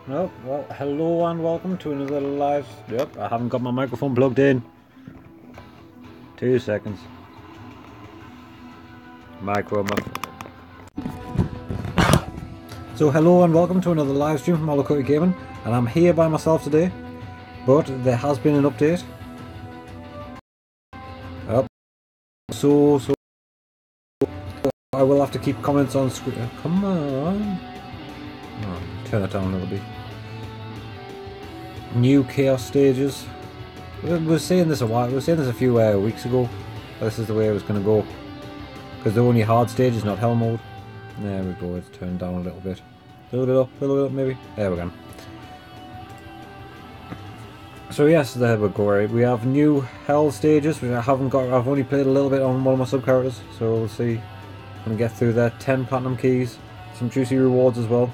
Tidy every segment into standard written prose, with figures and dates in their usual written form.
Oh, well, hello and welcome to another live... Yep, I haven't got my microphone plugged in. 2 seconds. Micro muff. So hello and welcome to another live stream from Hollow Gaming, and I'm here by myself today, but there has been an update. Oh, so I will have to keep comments on screen. Come on. Oh, turn it down a little bit. New chaos stages. We were saying this a while. We were saying this a few weeks ago. This is the way it was going to go, because the only hard stage is not hell mode. There we go. It's turned down a little bit. A little bit up, a little bit up, maybe. There we go. So yes, there we go. Right. We have new hell stages, which I haven't got. I've only played a little bit on one of my sub characters, so we'll see. I'm gonna get through there. 10 platinum keys, some juicy rewards as well.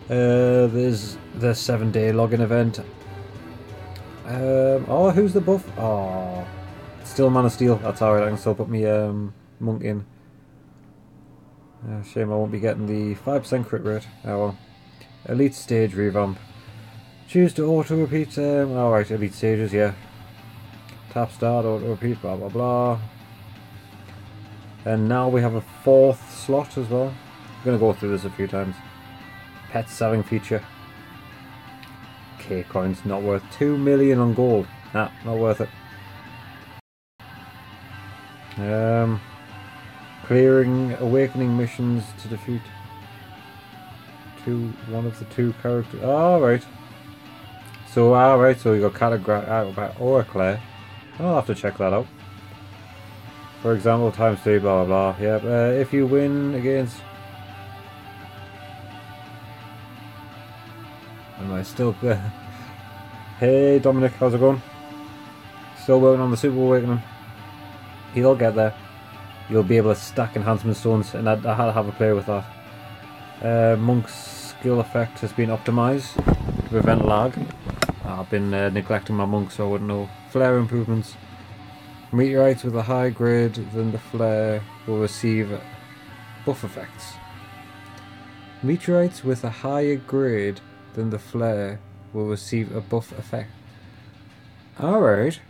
There's the 7-day login event. Oh, who's the buff? Oh, still Man of Steel. That's alright. I can still put me monk in. Shame I won't be getting the 5% crit rate. Oh well. Elite stage revamp. Choose to auto repeat. Alright, elite stages, yeah. Tap start, auto repeat, blah blah blah. And now we have a 4th slot as well. I'm gonna go through this a few times. Pet selling feature. K coins not worth 2 million on gold. Nah, not worth it. Clearing awakening missions to defeat one of the 2 characters. Alright. So we got categorized out by Oracle. I'll have to check that out. For example, times 3, blah blah blah. Yep. If you win against... Am I still... Hey Dominic, how's it going? Still working on the Super Awakening. He'll get there. You'll be able to stack enhancement stones, and I had to have a play with that. Monk's skill effect has been optimized to prevent lag. I've been neglecting my monk, so I wouldn't know. Flare improvements. Meteorites with a higher grade than the flare will receive buff effects. Meteorites with a higher grade than the flare will receive a buff effect. Alright.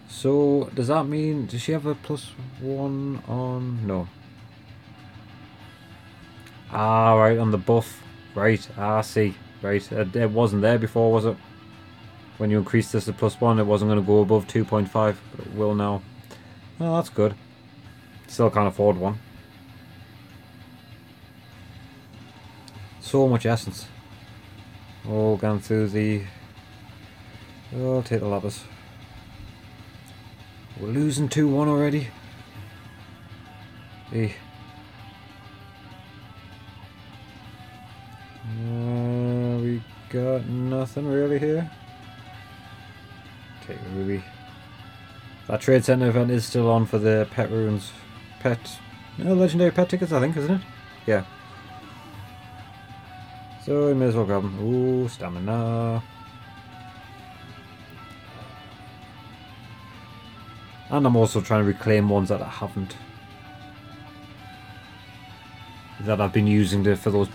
So, does that mean... Does she have a +1 on... No. Ah, right, on the buff. Right, I see. Right, it wasn't there before, was it? When you increased this to +1, it wasn't going to go above 2.5, but it will now. Oh, that's good. Still can't afford one. So much essence. Oh, gone through the... Oh, I'll take the lapis. We're losing 2-1 already. Hey. We got nothing really here. Take a ruby. That trade center event is still on for the pet runes. Legendary pet tickets, I think, isn't it? Yeah. So we may as well grab them. Ooh, stamina. And I'm also trying to reclaim ones that I haven't. That I've been using for those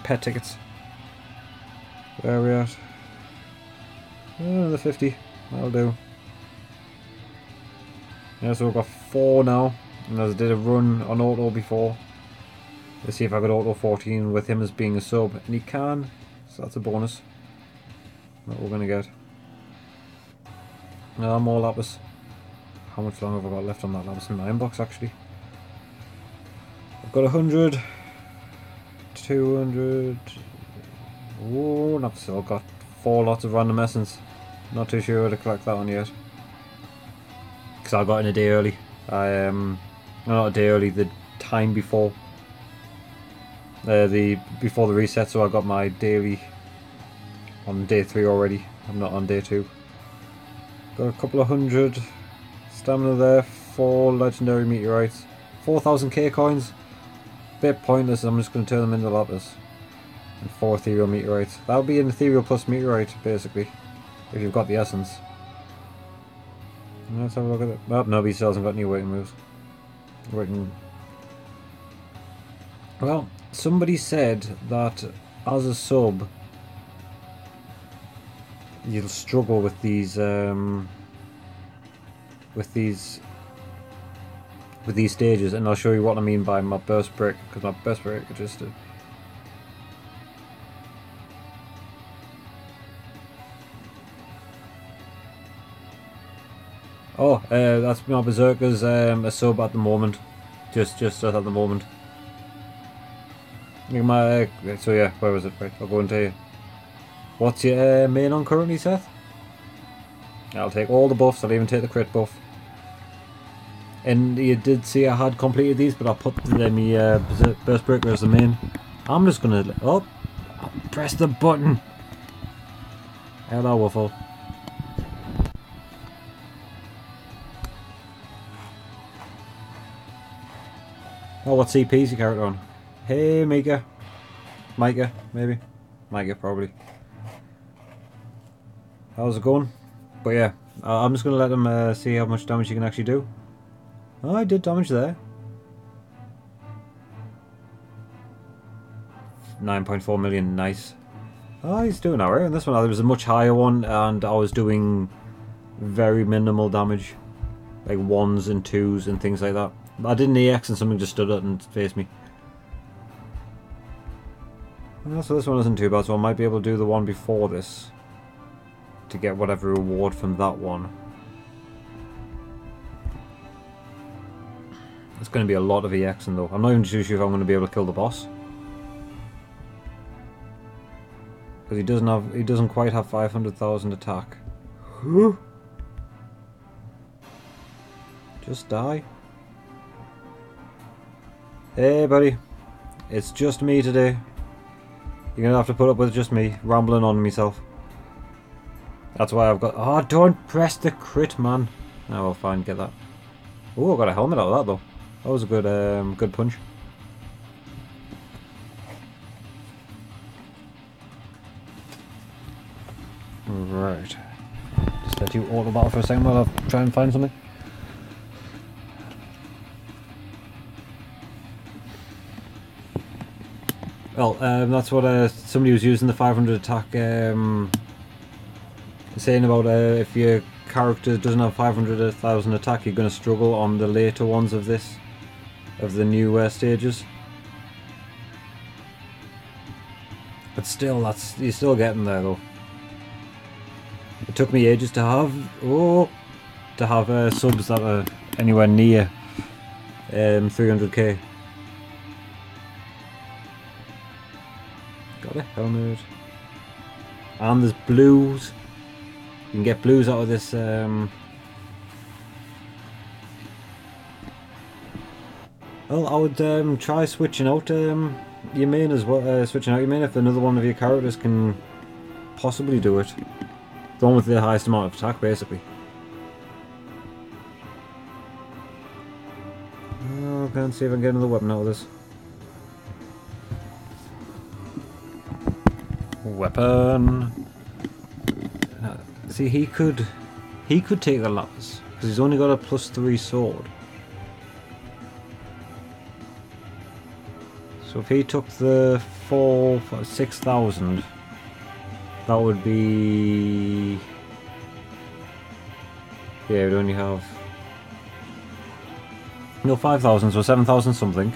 pet tickets. Where are we at? Another 50. That'll do. Yeah, so we've got 4 now. And I did a run on auto before. Let's see if I got auto 14 with him as being a sub. And he can. So that's a bonus. What we're going to get. More lapis. How much longer have I got left on that lapis in my inbox actually? I've got 100. 200. Oh, not still got 4 lots of random essence. Not too sure how to collect that one yet. Because I got in a day early. Not a day early, the time before. Before the reset, so I got my daily on day 3 already. I'm not on day 2. Got a couple of 100 stamina there, 4 legendary meteorites, 4,000 K coins. Bit pointless, I'm just going to turn them into lapis. And 4 ethereal meteorites. That'll be an ethereal plus meteorite, basically, if you've got the essence. Let's have a look at it. Oh, nobody still hasn't got any awakening moves. Awakening. Well, somebody said that as a sub, you'll struggle with these stages, and I'll show you what I mean by my burst break, because my burst break adjusted. Oh, that's my Berserker's a sub at the moment. Just at the moment. So yeah, where was it? Right, I'll go and tell you. What's your main on currently, Seth? I'll take all the buffs, I'll even take the crit buff. And you did see I had completed these, but I put my Burst Breaker as the main. I'm just gonna... Oh! Press the button! Hello, Waffle. Oh, what CP's your character on? Hey, Mika. Micah, maybe? Micah, probably. How's it going? But yeah, I'm just going to let him see how much damage he can actually do. Oh, I did damage there. 9.4 million, nice. Oh, he's doing alright. And this one, there was a much higher one, and I was doing very minimal damage. Like 1s and 2s and things like that. I did an EX and something just stood up and faced me. Well, so this one isn't too bad, so I might be able to do the one before this to get whatever reward from that one. It's going to be a lot of EXing though. I'm not even too sure if I'm going to be able to kill the boss. Because he doesn't quite have 500,000 attack. Just die. Hey buddy, it's just me today. You're gonna have to put up with just me rambling on myself. That's why I've got... Oh, don't press the crit, man. Oh, well, fine, get that. Oh, I got a helmet out of that though. That was a good punch. Right. Just let you auto battle for a second while I try and find something. Well, that's what somebody was using the 500 attack, saying about if your character doesn't have 500,000 attack, you're going to struggle on the later ones of the new stages. But still, you're still getting there though. It took me ages to have subs that are anywhere near 300k. Got a helmet. And there's blues. You can get blues out of this. Well, I would try switching out your main as well. Switching out your main if another one of your characters can possibly do it. The one with the highest amount of attack, basically. Oh, I can't see if I can get another weapon out of this. Weapon. See, he could take the lapis because he's only got a +3 sword. So if he took the 6,000, that would be... Yeah, it would only have... No, 5,000, so 7,000 something.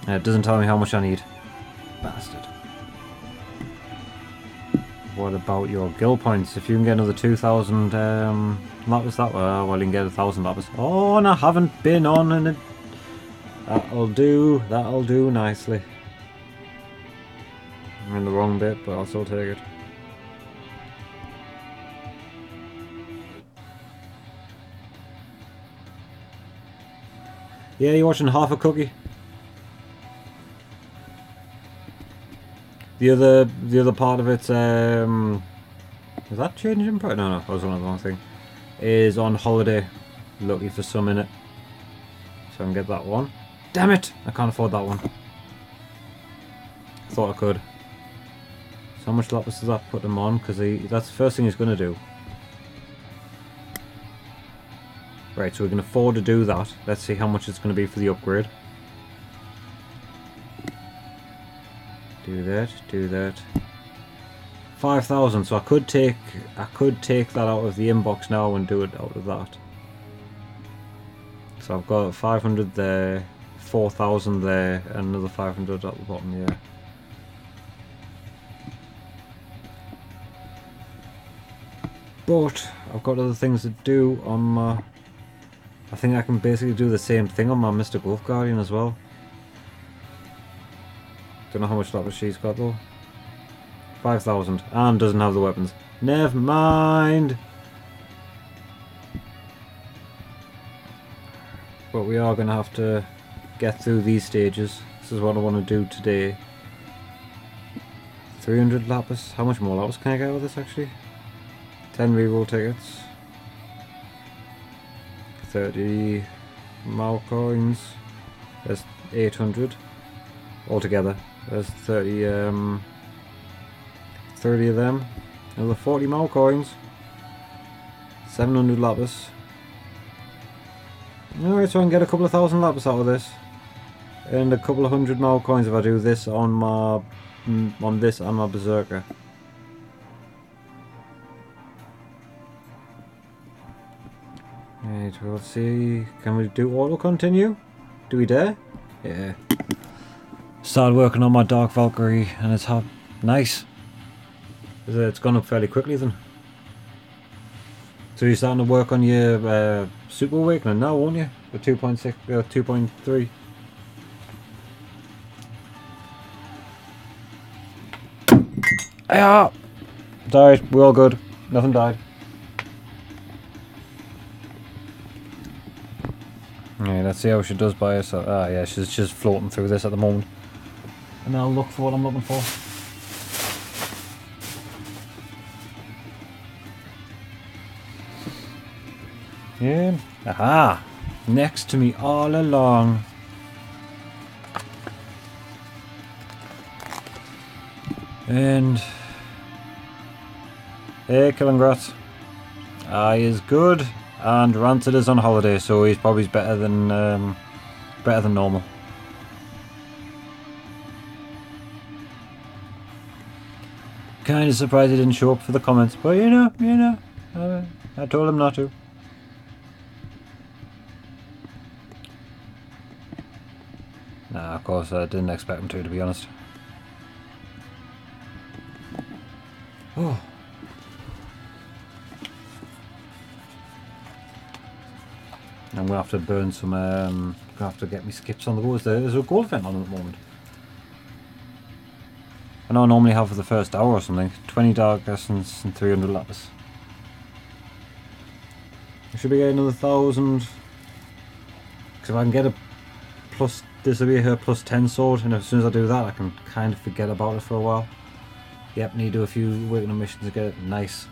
It doesn't tell me how much I need. Bastard. What about your guild points? If you can get another 2,000 lapis that way, well you can get 1,000 lapis. Oh, and I haven't been on in it. That'll do nicely. I'm in the wrong bit, but I'll still take it. Yeah, you're watching half a cookie. The other part of it, is that changing price? No, that was one of the wrong thing. Is on holiday. Lucky for some in it. So I can get that one. Damn it! I can't afford that one. Thought I could. So how much lapis does that put him on? Because that's the first thing he's going to do. Right, so we can afford to do that. Let's see how much it's going to be for the upgrade. Do that, do that. 5,000, so I could take that out of the inbox now and do it out of that. So I've got 500 there, 4,000 there, and another 500 at the bottom here. But I've got other things to do on my... I think I can basically do the same thing on my Mr. Golf Guardian as well. Don't know how much lapis she's got though. 5,000, and doesn't have the weapons. Never mind! But we are going to have to get through these stages. This is what I want to do today. 300 lapis. How much more lapis can I get with this actually? 10 reroll tickets. 30 mal coins. There's 800 altogether. There's 30 30 of them. Another 40 mal coins. 700 lapis. Alright, so I can get a couple of thousand lapis out of this. And a couple of hundred mal coins if I do this on my this and my berserker. Right, well, let's see. Can we do auto continue? Do we dare? Yeah. Started working on my Dark Valkyrie and it's nice. It's gone up fairly quickly then. So you're starting to work on your Super Awakening now, won't you? The 2.6, 2.3. Ah! Died. We're all good. Nothing died. Yeah, let's see how she does by herself. Ah, yeah, she's just floating through this at the moment. And I'll look for what I'm looking for. Yeah. Aha! Next to me all along. And... hey, Killingrats. He is good. And Rancid is on holiday, so he's probably better than normal. Kind of surprised he didn't show up for the comments, but you know, I told him not to. Nah, of course I didn't expect him to be honest. Oh. I'm gonna have to burn some. Gonna have to get me skips on the go. There's a gold event on at the moment. I know I normally have for the first hour or something. 20 dark essence and 300 lapis. I should be getting another 1,000. Because if I can get a plus, this will be her plus 10 sword, and as soon as I do that, I can kind of forget about it for a while. Yep, need to do a few awakening missions to get it nice.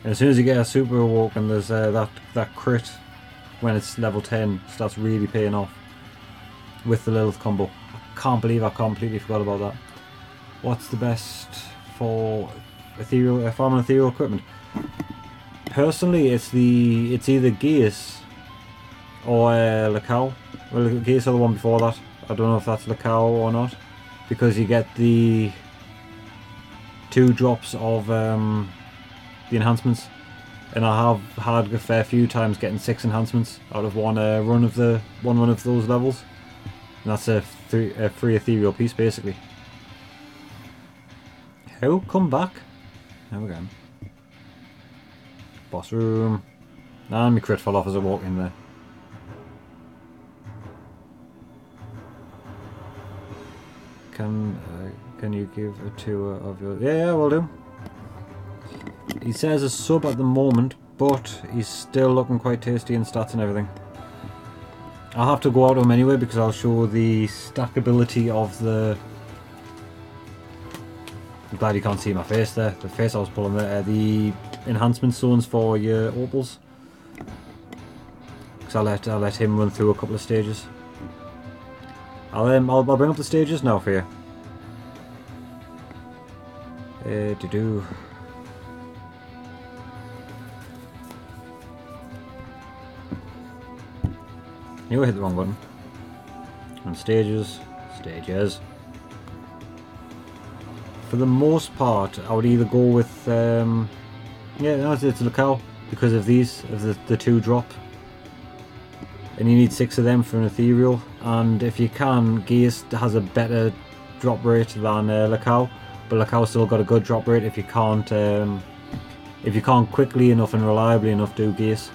And as soon as you get a super awoken, there's that crit. When it's level 10, starts really paying off with the Lilith combo. I can't believe I completely forgot about that. What's the best for ethereal farming ethereal equipment? Personally, it's either Geas or Lacau. Well, Geas are the one before that. I don't know if that's Lacau or not, because you get the 2 drops of the enhancements. And I have had a fair few times getting 6 enhancements out of one run of those levels, and that's a free ethereal piece basically. How come back? There we go. Boss room, and my crit fell off as I walked in there. Can you give a tour of your? Yeah, will do. He says a sub at the moment, but he's still looking quite tasty in stats and everything. I'll have to go out of him anyway because I'll show the stackability of the... I'm glad you can't see my face there. The face I was pulling there. The enhancement zones for your opals. Because I'll let him run through a couple of stages. I'll bring up the stages now for you. To-do. You hit the wrong button. And stages. Stages. For the most part, I would either go with, yeah, no, it's Lacau, because of these, of the 2 drop. And you need 6 of them for an ethereal. And if you can, Geas has a better drop rate than Lacau, but Lacau's still got a good drop rate if you can't quickly enough and reliably enough do Geas.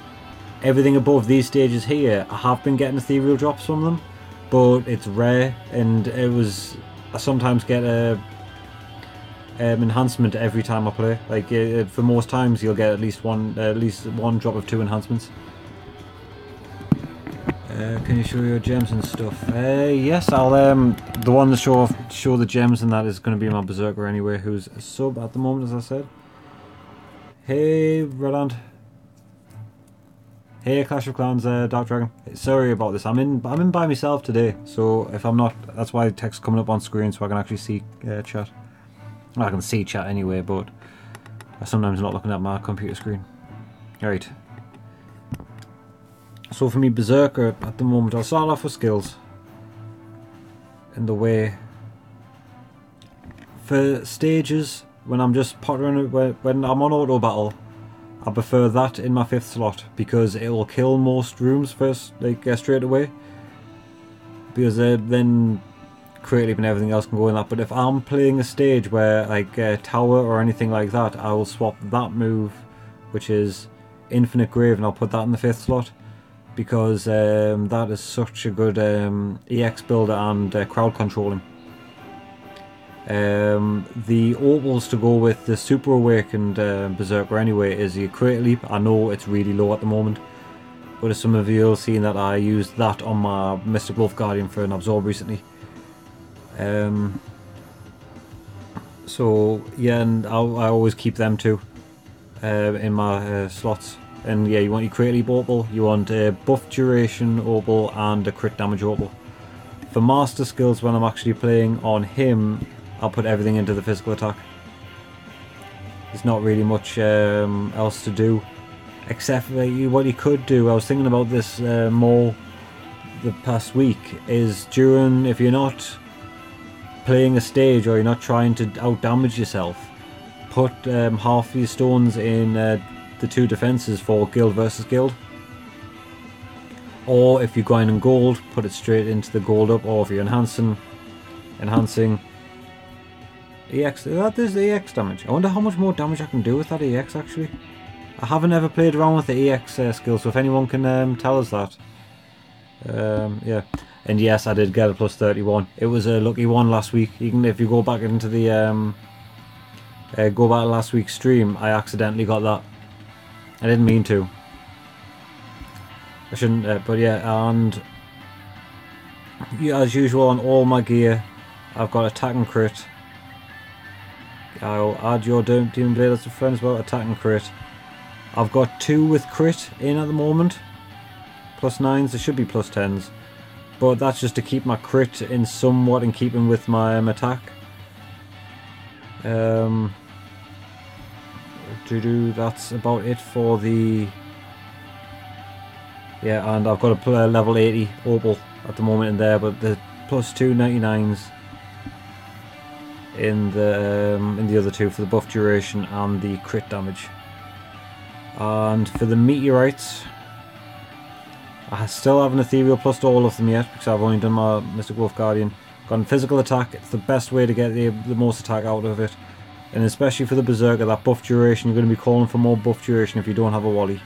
Everything above these stages here, I have been getting ethereal drops from them, but it's rare, and I sometimes get a enhancement every time I play. Like for most times, you'll get at least one drop of 2 enhancements. Can you show your gems and stuff? Yes, I'll. The one to show the gems and that is going to be my berserker anyway, who's a sub at the moment, as I said. Hey, Redland. Hey, Clash of Clans, Dark Dragon. Sorry about this. I'm in by myself today, so if I'm not, that's why text coming up on screen, so I can actually see chat. Well, I can see chat anyway, but I'm sometimes not looking at my computer screen. Right. So for me, berserker at the moment, I'll start off with skills. In the way for stages, when I'm just pottering, when I'm on auto battle, I prefer that in my 5th slot because it will kill most rooms first, like straight away. Because then Create Leap and everything else can go in that. But if I'm playing a stage where like Tower or anything like that, I will swap that move, which is Infinite Grave, and I'll put that in the 5th slot. Because that is such a good EX builder and crowd controlling. The opals to go with the Super Awakened Berserker anyway is the Create Leap. I know it's really low at the moment, but as some of you will see that I used that on my Mystic Wolf Guardian for an Absorb recently. So yeah, and I always keep them too in my slots. And yeah, you want your Create Leap opal, you want a buff duration opal and a crit damage opal. For master skills, when I'm actually playing on him, I'll put everything into the physical attack. There's not really much else to do, except for what you could do. I was thinking about this more the past week. Is if you're not playing a stage or you're not trying to out damage yourself, put half your stones in the 2 defenses for guild versus guild. Or if you're going in gold, put it straight into the gold up. Or if you're enhancing EX, that is the EX damage. I wonder how much more damage I can do with that EX actually. I haven't ever played around with the EX skill, so if anyone can tell us that. Yeah, and yes, I did get a plus 31. It was a lucky one last week. Even if you go back into the go back to last week's stream, I accidentally got that. I didn't mean to. I shouldn't, but yeah, and yeah, as usual on all my gear, I've got attack and crit. I'll add your Demon Blade as a friend as well, attack and crit. I've got 2 with crit in at the moment. Plus 9s, there should be plus 10s. But that's just to keep my crit in somewhat in keeping with my attack. That's about it for the... Yeah, and I've got a level 80 opal at the moment in there, but the plus 2 99s in the other 2 for the buff duration and the crit damage. And for the meteorites, I still haven't ethereal plus to all of them yet because I've only done my Mystic Wolf Guardian. Got physical attack, it's the best way to get the most attack out of it. And especially for the Berserker, that buff duration, you're going to be calling for more buff duration if you don't have a Wally.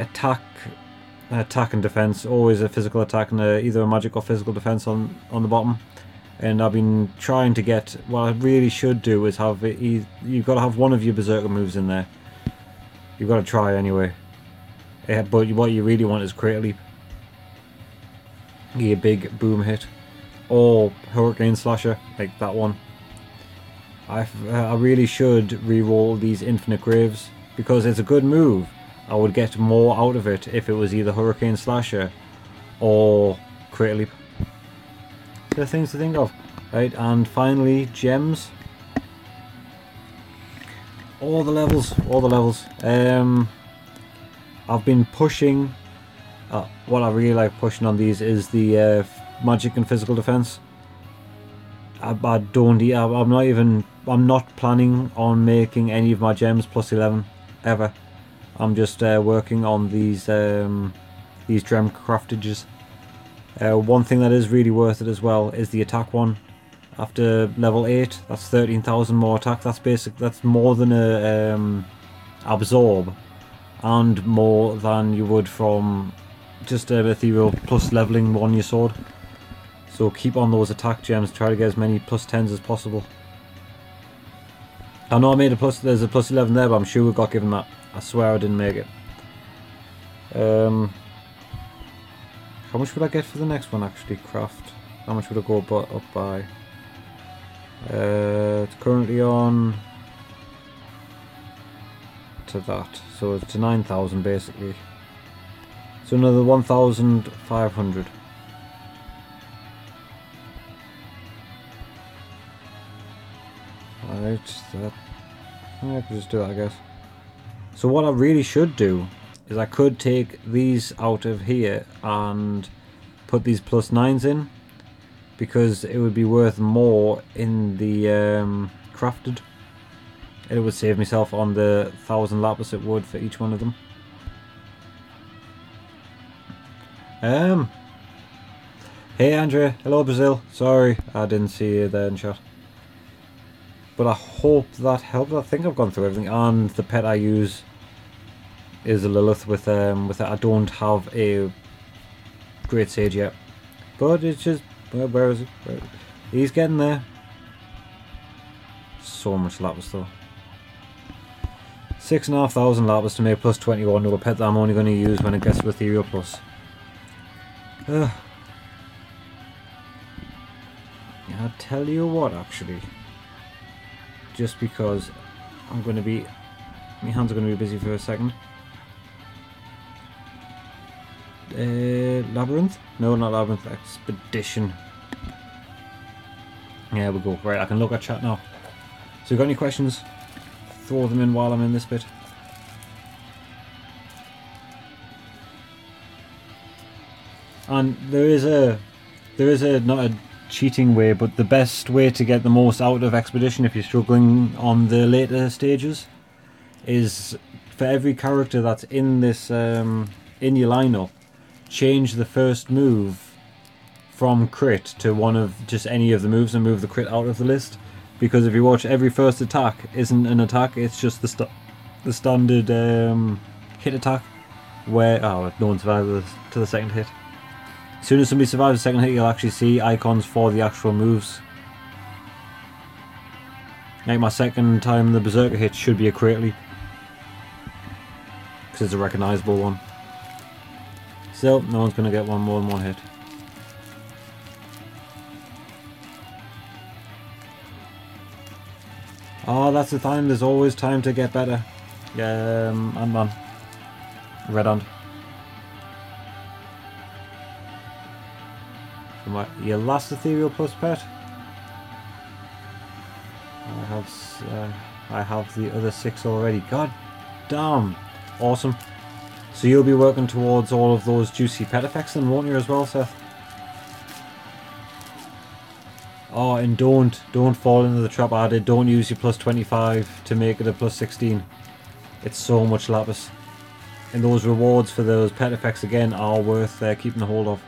Attack and defense, always a physical attack and either a magic or physical defense on the bottom. And I've been trying to get, what I really should do is have it, you've got to have one of your Berserker moves in there. You've got to try anyway. But what you really want is Create Leap. Get a big boom hit. Or Hurricane Slasher, like that one. I really should re-roll these Infinite Graves because it's a good move. I would get more out of it if it was either Hurricane Slasher or Create Leap. So things to think of. Right, and finally, gems. All the levels. I've been pushing what I really like pushing on these is the magic and physical defense. I'm not planning on making any of my gems plus 11 ever. I'm just working on these gem craftages. One thing that is really worth it as well is the attack one. After level 8, that's 13,000 more attack. That's more than a absorb, and more than you would from just ethereal plus leveling on your sword. So keep on those attack gems, try to get as many plus 10s as possible. I know I made there's a plus 11 there, but I'm sure we got given that. I swear I didn't make it. How much would I get for the next one actually? Craft. How much would I go up by? It's currently on to that, so it's to 9,000 basically. So another 1,500. Right, that I could just do that, I guess. So what I really should do is I could take these out of here and put these plus 9s in, because it would be worth more in the crafted. It would save myself on the 1,000 lapis it would for each one of them. Hey Andrea, hello Brazil. Sorry I didn't see you there in chat. But I hope that helped. I think I've gone through everything, and the pet I use is a Lilith with it. I don't have a Great Sage yet, but it's just where is it? He's getting there. So much lapis though. 6,500 lapis to make plus 21 to a pet that I'm only going to use when it gets to Ethereal Plus. I tell you what, actually, just because I'm going to be, my hands are going to be busy for a second. Labyrinth? No, not Labyrinth. Expedition. There we go. Right, I can look at chat now. So, you got any questions? Throw them in while I'm in this bit. And there is not a cheating way, but the best way to get the most out of Expedition if you're struggling on the later stages is for every character that's in this in your lineup, change the first move from crit to one of just any of the moves and move the crit out of the list. Because if you watch, every first attack isn't an attack, it's just the standard hit attack where no one survives to the second hit. As soon as somebody survives the second hit, you'll actually see icons for the actual moves. Like my second time the Berserker hit should be a crit leap, because it's a recognisable one. Still, no one's going to get one more than one hit. Oh, that's the time. There's always time to get better. Ant-Man. Red Ant. Your last Ethereal Plus pet? I have the other 6 already. God damn. Awesome. So you'll be working towards all of those juicy pet effects then, won't you, as well, Seth? Oh, and don't fall into the trap I did. Don't use your plus 25 to make it a plus 16. It's so much lapis. And those rewards for those pet effects again are worth keeping a hold of.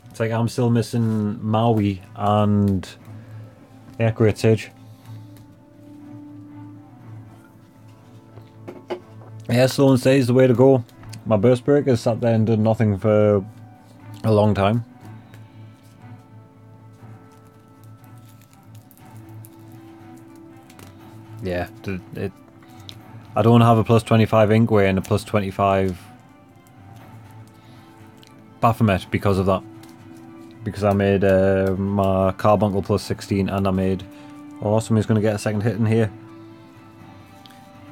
It's like I'm still missing Maui and Great Sage. Yeah, slow and steady is the way to go. My burst breaker sat there and did nothing for a long time. Yeah, I don't have a plus 25 Inkway and a plus 25 Baphomet because of that. Because I made my Carbuncle plus 16 and I made... Oh, somebody's going to get a second hit in here.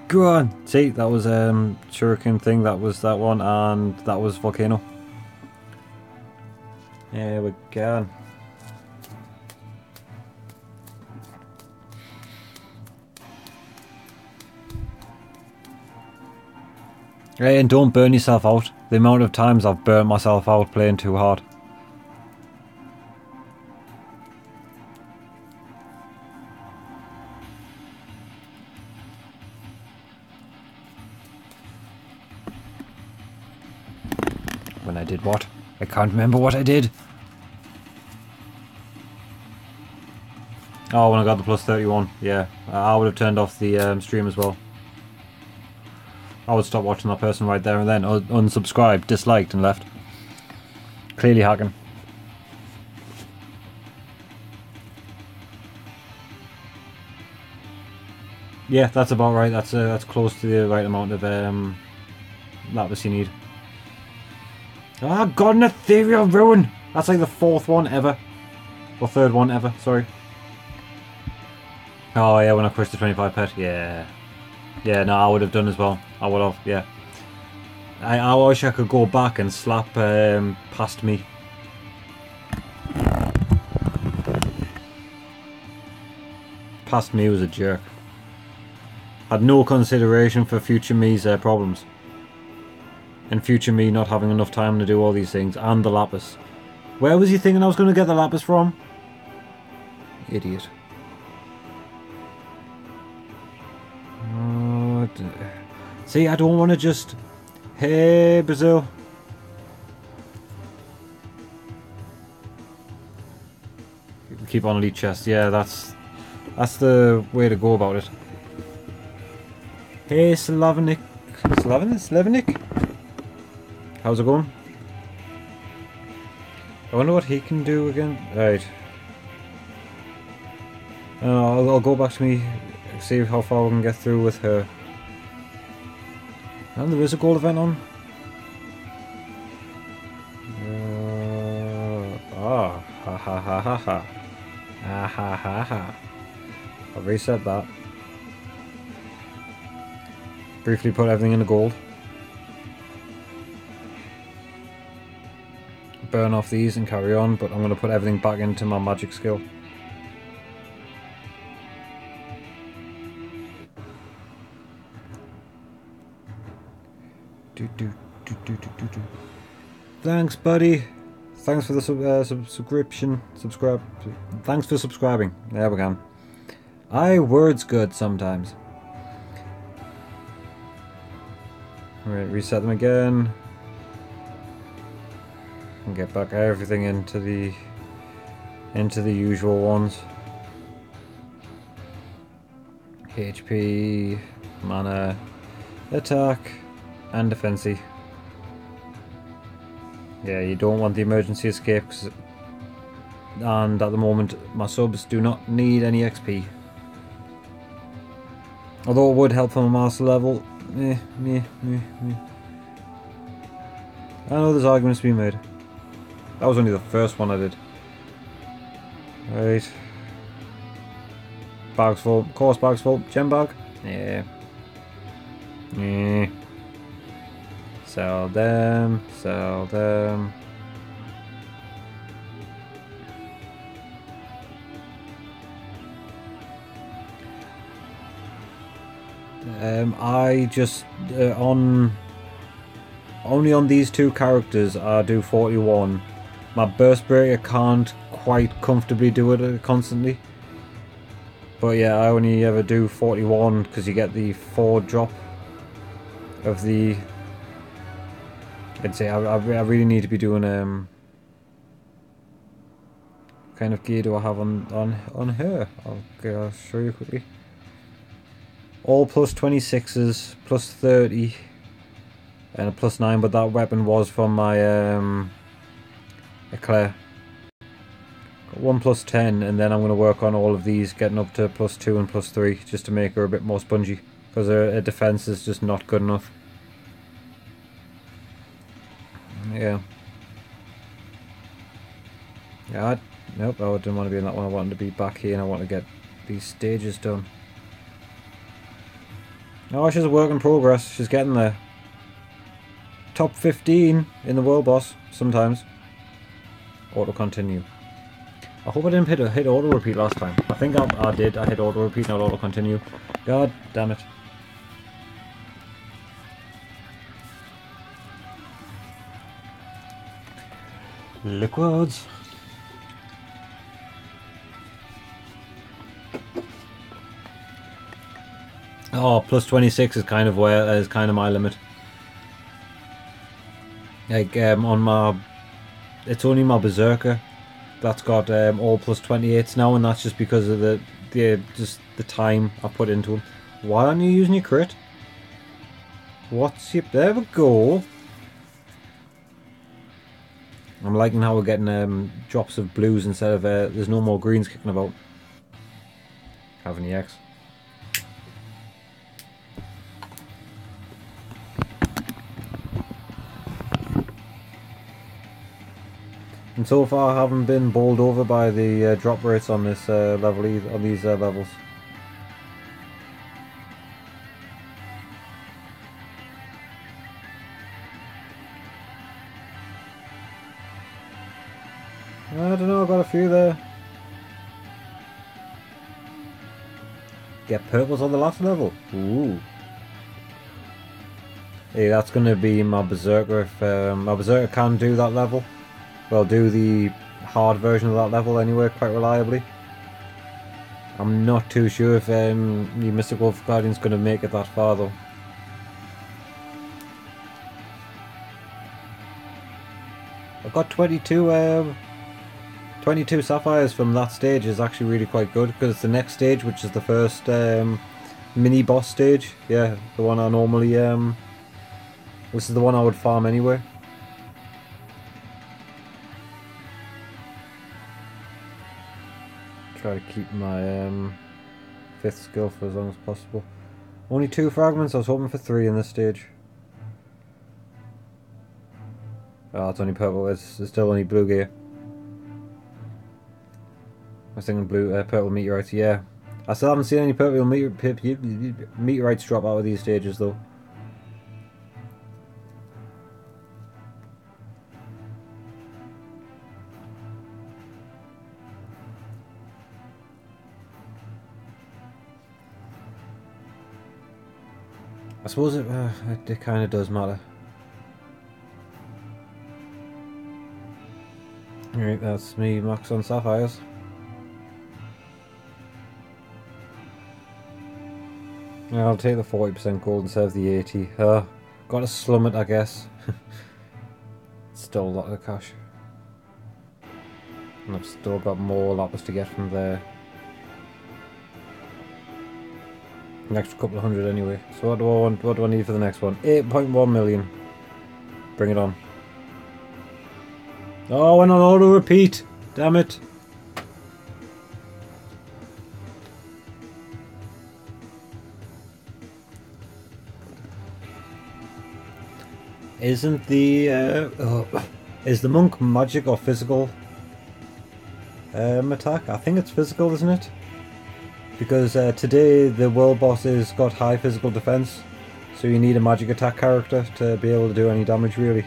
Go on! See, that was Shuriken thing, that was that one, and that was Volcano. There we go. And don't burn yourself out. The amount of times I've burnt myself out playing too hard. When I did what? I can't remember what I did. Oh, when I got the plus 31. Yeah, I would have turned off the stream as well. I would stop watching that person right there and then. Unsubscribed, disliked and left. Clearly hacking. Yeah, that's about right. That's close to the right amount of lapis you need. Ah, God, an ethereal ruin! That's like the 4th one ever. Or 3rd one ever, sorry. Oh yeah, when I crushed the 25 pet, yeah. Yeah, no, I would have done as well. I would have, yeah. I wish I could go back and slap past me. Past me was a jerk. Had no consideration for future me's problems. And future me not having enough time to do all these things. And the lapis. Where was he thinking I was going to get the lapis from? Idiot. See, I don't want to just... Hey, Brazil. Keep on elite chest. Yeah, that's the way to go about it. Hey, Slavenik. Slavenik? How's it going? I wonder what he can do again. Right. I'll go back to me, see how far we can get through with her. And there is a gold event on. Ha ha ha ha ha. Ah ha ha ha. I've reset that. Briefly put everything in the gold. Burn off these and carry on, but I'm going to put everything back into my magic skill. Thanks, buddy. Thanks for the subscription. Thanks for subscribing. There we go. Word's good sometimes. Alright, reset them again. And get back everything into the usual ones. HP, mana, attack, and defense-y. Yeah, you don't want the emergency escape, and at the moment my subs do not need any XP. Although it would help on a master level. I know there's arguments to be made. That was only the first one I did. Right. Bags full. Course bags full. Gem bag? Yeah. Yeah. Sell them. Sell them. I just only on these two characters I do 41. My burst breaker can't quite comfortably do it constantly. But yeah, I only ever do 41 because you get the 4 drop of the... I'd say I really need to be doing what kind of gear do I have on her? I'll show you quickly. All plus 26s, plus 30, and a plus 9, but that weapon was from my Eclair. Got 1 plus 10, and then I'm going to work on all of these, getting up to plus 2 and plus 3, just to make her a bit more spongy, because her defense is just not good enough. Yeah. Yeah, nope, I didn't want to be in that one. I wanted to be back here, and I want to get these stages done. Oh, she's a work in progress. She's getting there. Top 15 in the world boss, sometimes. Auto continue. I hope I didn't hit auto repeat last time. I think I did. I hit auto repeat, not auto continue. God damn it. Liquids. Oh, plus 26 is kind of my limit. Like on my, it's only my Berserker that's got all plus 28s now, and that's just because of the time I put into them. Why aren't you using your crit? What's your... There we go. I'm liking how we're getting drops of blues instead of there's no more greens kicking about. Having the X. And so far I haven't been bowled over by the drop rates on this level either, on these levels. I don't know, I got a few there. Get purples on the last level. Ooh. Hey, that's going to be my Berserker. If my Berserker can do that level, well, do the hard version of that level anyway, quite reliably. I'm not too sure if the Mystic Wolf Guardian's going to make it that far though. I've got 22 sapphires from that stage. Is actually really quite good because it's the next stage, which is the first mini boss stage. Yeah, the one I normally this is the one I would farm anyway. Try to keep my 5th skill for as long as possible. Only 2 fragments. I was hoping for 3 in this stage. Oh, it's only purple. It's still only blue gear. I was thinking purple meteorites. Yeah, I still haven't seen any purple meteorites drop out of these stages though. I suppose it kind of does matter. Alright, that's me max on sapphires. Yeah, I'll take the 40% gold instead of the 80. Gotta slum it, I guess. Still a lot of cash. And I've still got more lapis to get from there. An extra couple of hundred anyway. So what do I want? What do I need for the next one? 8.1 million. Bring it on. Oh, I went on auto repeat. Damn it. Isn't the is the monk magic or physical attack? I think it's physical, isn't it? Because today the world boss has got high physical defense, so you need a magic attack character to be able to do any damage really.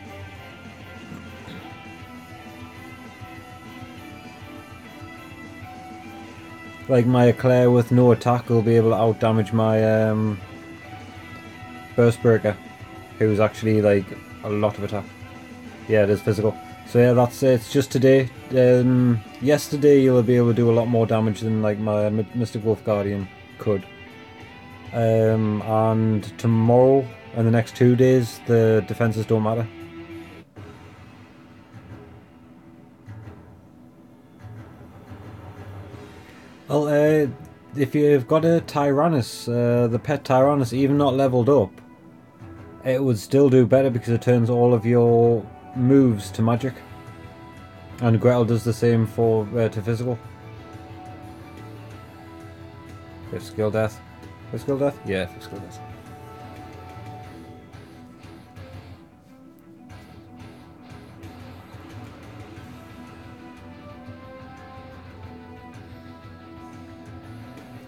Like my Eclair with no attack will be able to out damage my Burst Breaker, who's actually like a lot of attack. Yeah, it is physical. So yeah, that's it. It's just today. Yesterday you'll be able to do a lot more damage than like my Mystic Wolf Guardian could. And tomorrow and the next 2 days the defenses don't matter. Well, if you've got a Tyrannus, the pet Tyrannus, even not leveled up, it would still do better because it turns all of your moves to magic. And Gretel does the same for to physical. 5th skill death. 5th skill death? Yeah, 5th skill death.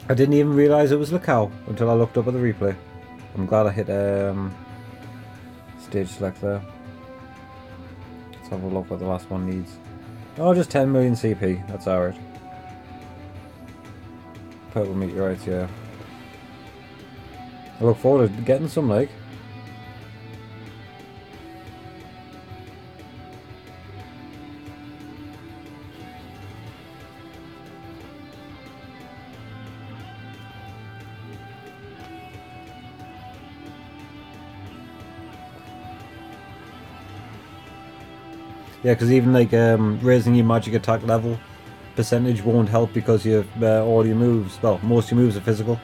I didn't even realise it was the cow until I looked up at the replay. I'm glad I hit stage select there. Let's have a look what the last one needs. Oh, just 10 million CP. That's alright. Purple meteorites, yeah. I look forward to getting some, like. Yeah, because even like raising your magic attack level percentage won't help because all your moves, well, most of your moves are physical.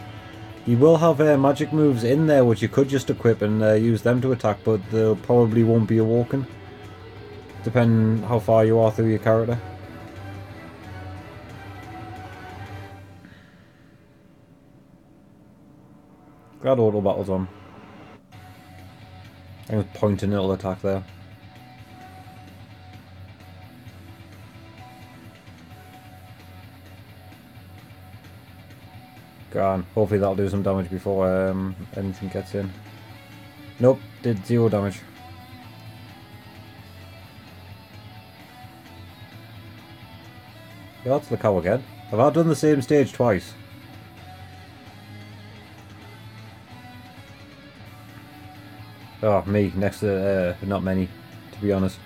You will have magic moves in there which you could just equip and use them to attack, but they probably won't be awoken, depending how far you are through your character. Glad auto battle's on. I was pointing it'll attack there. Go on. Hopefully that'll do some damage before anything gets in. Nope, did 0 damage. Yeah, that's the cow again. Have I done the same stage twice? Oh, me, next to, not many, to be honest.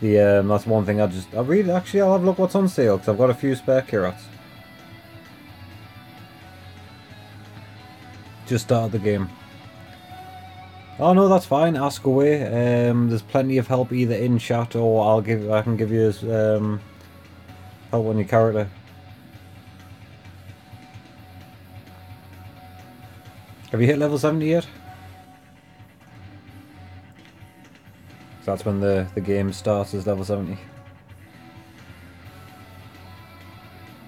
That's one thing I'll have a look what's on sale, because I've got a few spare carrots. Just started the game. Oh no, that's fine, ask away. There's plenty of help either in chat or I can give you help on your character. Have you hit level 70 yet? So that's when the game starts as level 70.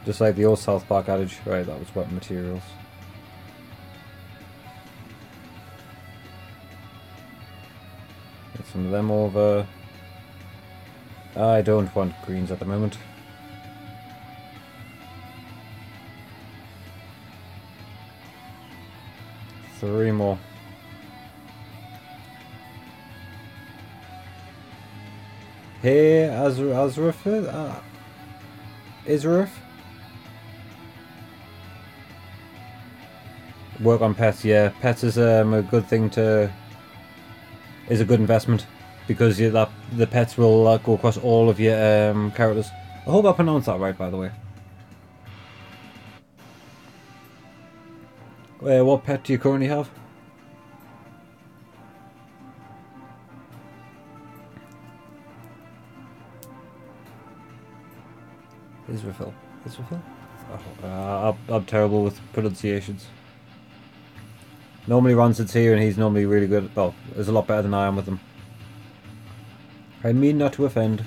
Just like the old South Park adage. Right, that was weapon materials. Get some of them over. I don't want greens at the moment. Three more. Hey, Azrif? Isrif? Work on pets, yeah. Pets is a good thing is a good investment because the pets will go across all of your characters. I hope I pronounced that right, by the way. What pet do you currently have? Israfil. Oh, I'm terrible with pronunciations. Normally Rancid's here and he's normally really good. Well, is a lot better than I am with them. I mean not to offend.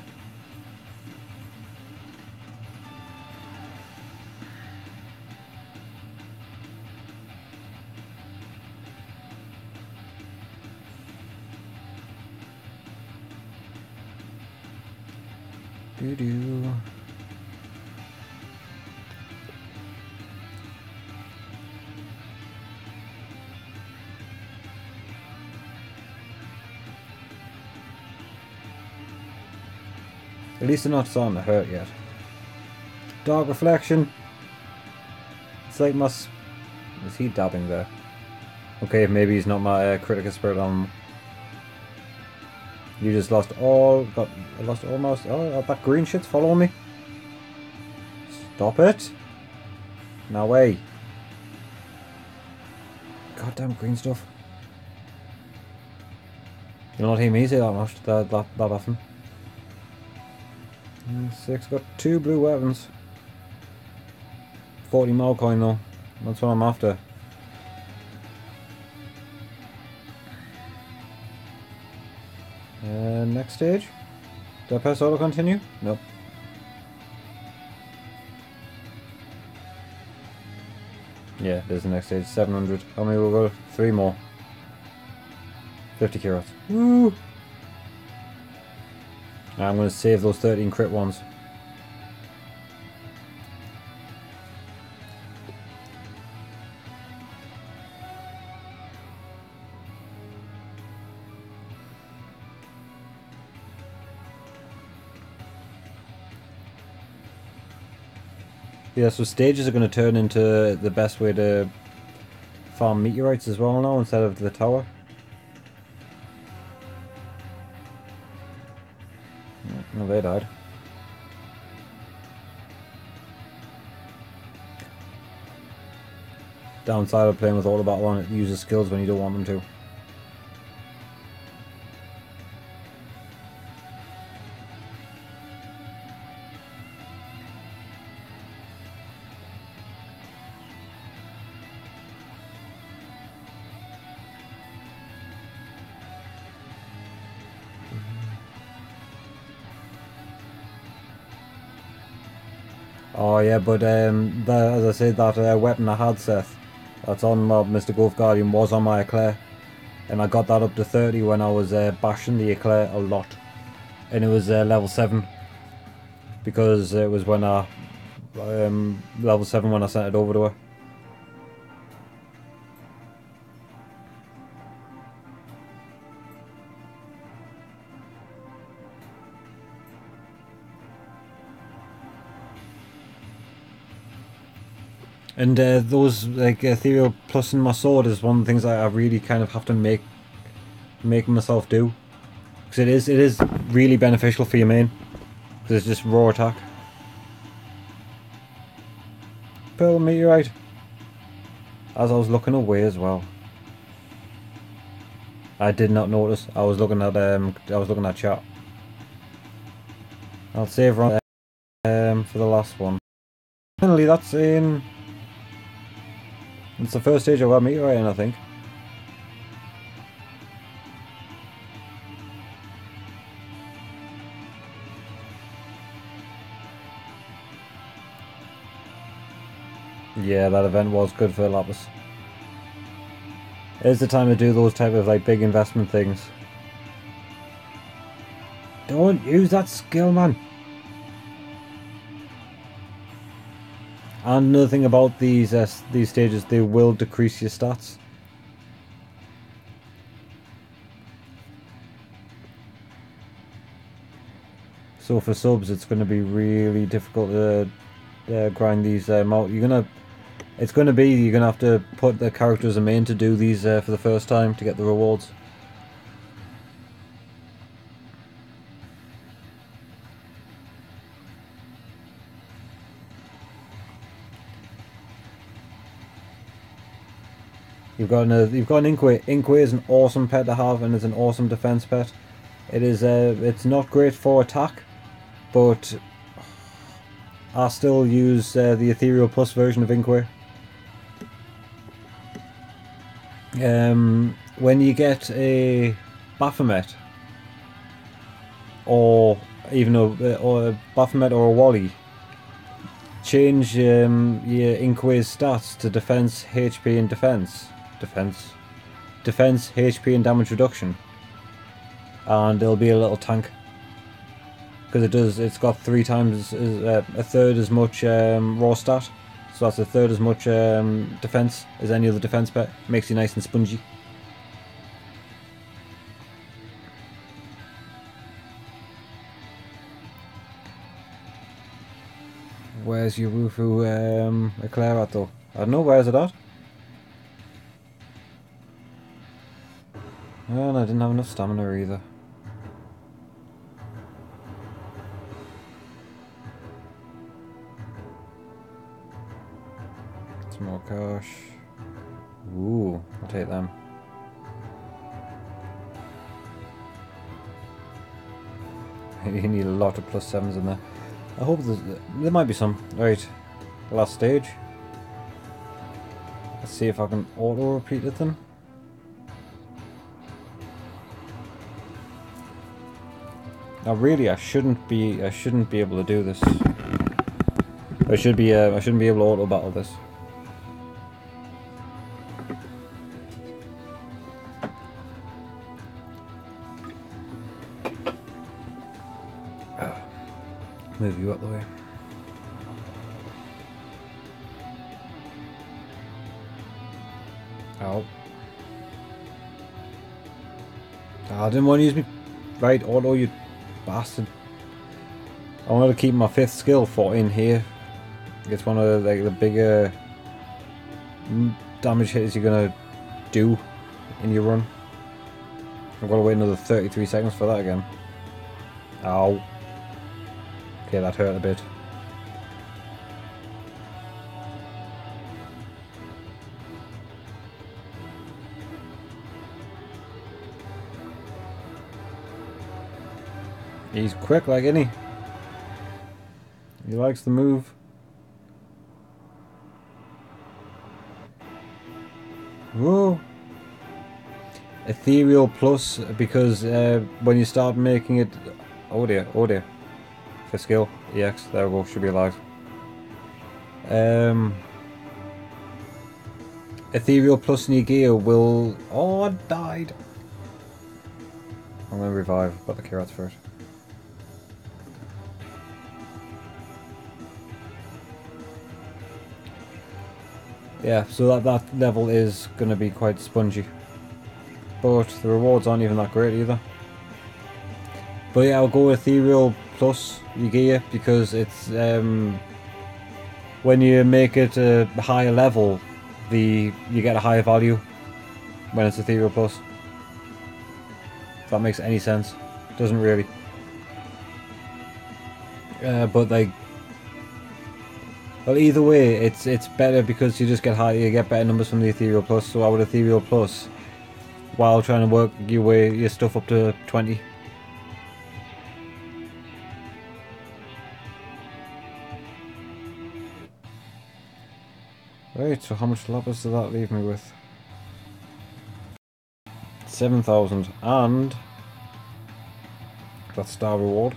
Doo-doo. At least they're not starting to hurt yet. Dark Reflection. It's like is he dabbing there? Okay, maybe he's not my Kritika spirit on. You just lost lost almost. Oh, that green shit's following me. Stop it. No way. Goddamn green stuff. You'll not hear me say that much, that often. 6, got 2 blue weapons. 40 more coin though. That's what I'm after. Next stage. Do I press auto continue? Nope. Yeah, there's the next stage. 700. How many will go? 3 more. 50 carrots. Woo! I'm going to save those 13 crit ones. Yeah, so stages are going to turn into the best way to farm meteorites as well now instead of the tower. No, they died. Downside of playing with auto battle on, it uses skills when you don't want them to. Oh yeah, but as I said, that weapon I had, Seth, that's on my Mr. Golf Guardian, was on my Eclair. And I got that up to 30 when I was bashing the Eclair a lot. And it was level 7. Because it was when I... level 7 when I sent it over to her. And those, like, Ethereal Plus in my sword is one of the things I really kind of have to make myself do. Because it is really beneficial for your main. Because it's just raw attack. Pearl Meteorite. As I was looking away as well. I did not notice. I was looking at chat. I'll save on for the last one. Finally, that's in. It's the first stage of our meteorite in, I think. Yeah, that event was good for Lapis. It's the time to do those type of like big investment things. Don't use that skill, man. And another thing about these stages, they will decrease your stats. So for subs, it's going to be really difficult to grind these out. You're gonna have to put the character as a main to do these for the first time to get the rewards. You've got an Inkway. Inkway is an awesome pet to have, and it's an awesome defense pet. It is it's not great for attack, but I still use the Ethereal Plus version of Inkway. When you get a Baphomet, or even a Baphomet or a Wally, change your Inkway's stats to defense, HP, and defense, HP, and damage reduction, and it'll be a little tank. Because it's got 3 times, a third as much raw stat. So that's a third as much defense as any other defense pet. Makes you nice and spongy. Where's your Wufu Eclair at though? I don't know, where's it at? Oh, and I didn't have enough stamina either. Some more cash. Ooh, I'll take them. You need a lot of +7s in there. I hope there might be some. Right, last stage. Let's see if I can auto repeat it then. Now, really, I shouldn't be able to do this. I shouldn't be able to auto battle this. Move you up the way. Ow. I didn't want to use me. Right, auto, you bastard. I wanted to keep my 5th skill for in here. It's one of the bigger damage hits you're gonna do in your run. I've got to wait another 33 seconds for that again. Ow. Okay, that hurt a bit. He's quick like any. He likes the move. Whoa. Ethereal Plus, because when you start making it... Oh dear, oh dear. For skill, EX, there we go, should be alive. Ethereal plus Nigear will... Oh, I died. I'm going to revive. Got the carrots first. Yeah, so that level is going to be quite spongy. But the rewards aren't even that great either. But yeah, I'll go Ethereal plus Nigear because it's... when you make it a higher level, you get a higher value when it's Ethereal plus. If that makes any sense. Doesn't really. But like, well, either way, it's better because you just get higher, you get better numbers from the Ethereal plus. So I would Ethereal plus while trying to work your stuff up to 20. Right, so how much lapis does that leave me with? 7,000 and that star reward.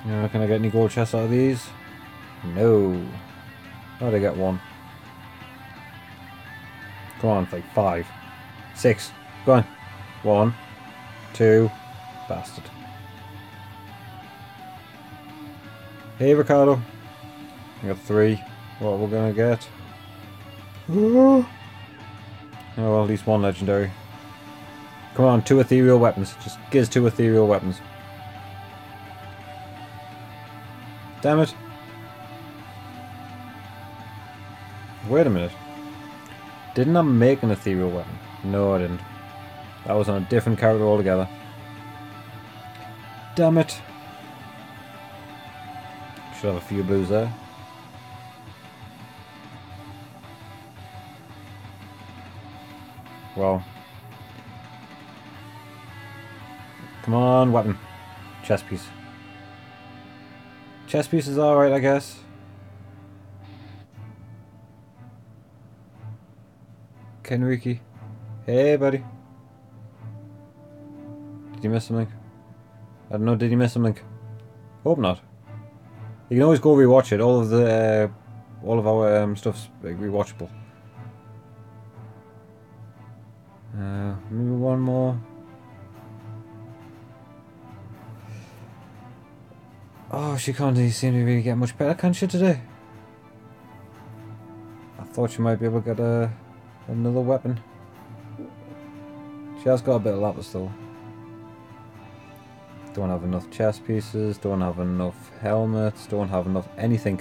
Can I get any gold chests out of these? No. How did I get one? Come on, like 5. 6. Go on. 1. 2. Bastard. Hey, Ricardo. I got 3. What we're gonna get? Oh, well, at least 1 legendary. Come on, 2 ethereal weapons. Just give us 2 ethereal weapons. Damn it. Wait a minute. Didn't I make an ethereal weapon? No, I didn't. That was on a different character altogether. Damn it. Should have a few blues there. Well. Come on, weapon. Chest piece. Chest piece is alright, I guess. Kenriki. Hey, buddy. Did you miss something? I don't know, did you miss something? Hope not. You can always go rewatch it. All of our stuff's like, rewatchable. Maybe one more. Oh, she can't seem to really get much better, can she, today? I thought she might be able to get another weapon. She has got a bit of lapis though. Don't have enough chest pieces, don't have enough helmets, don't have enough anything.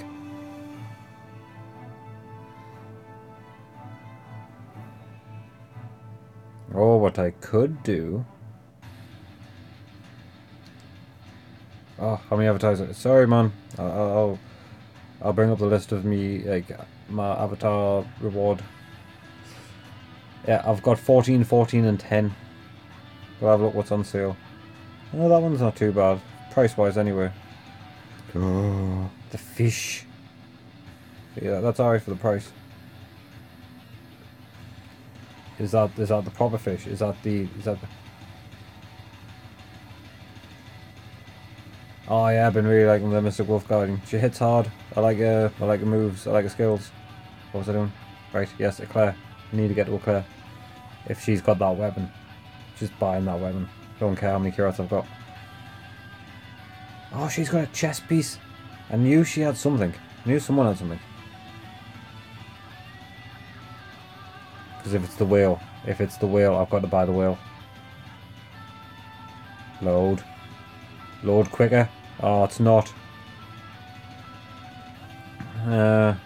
Oh, what I could do... Oh, how many advertisers? Sorry, man. I'll bring up the list of me, like, my avatar reward. Yeah, I've got 14, 14 and 10. Go have a look what's on sale. Oh, that one's not too bad. Price-wise, anyway. Oh, the fish. Yeah, that's alright for the price. Is that the proper fish? Is that the... Oh yeah, I've been really liking the Mr. Wolf Guardian. She hits hard. I like her moves. I like her skills. What was I doing? Right, yes, Eclair. I need to get to Eclair. If she's got that weapon. Just buying that weapon. Don't care how many carrots I've got. Oh, she's got a chest piece. I knew she had something. I knew someone had something. Because if it's the whale. If it's the whale, I've got to buy the whale. Load. Load quicker. Oh, it's not. Where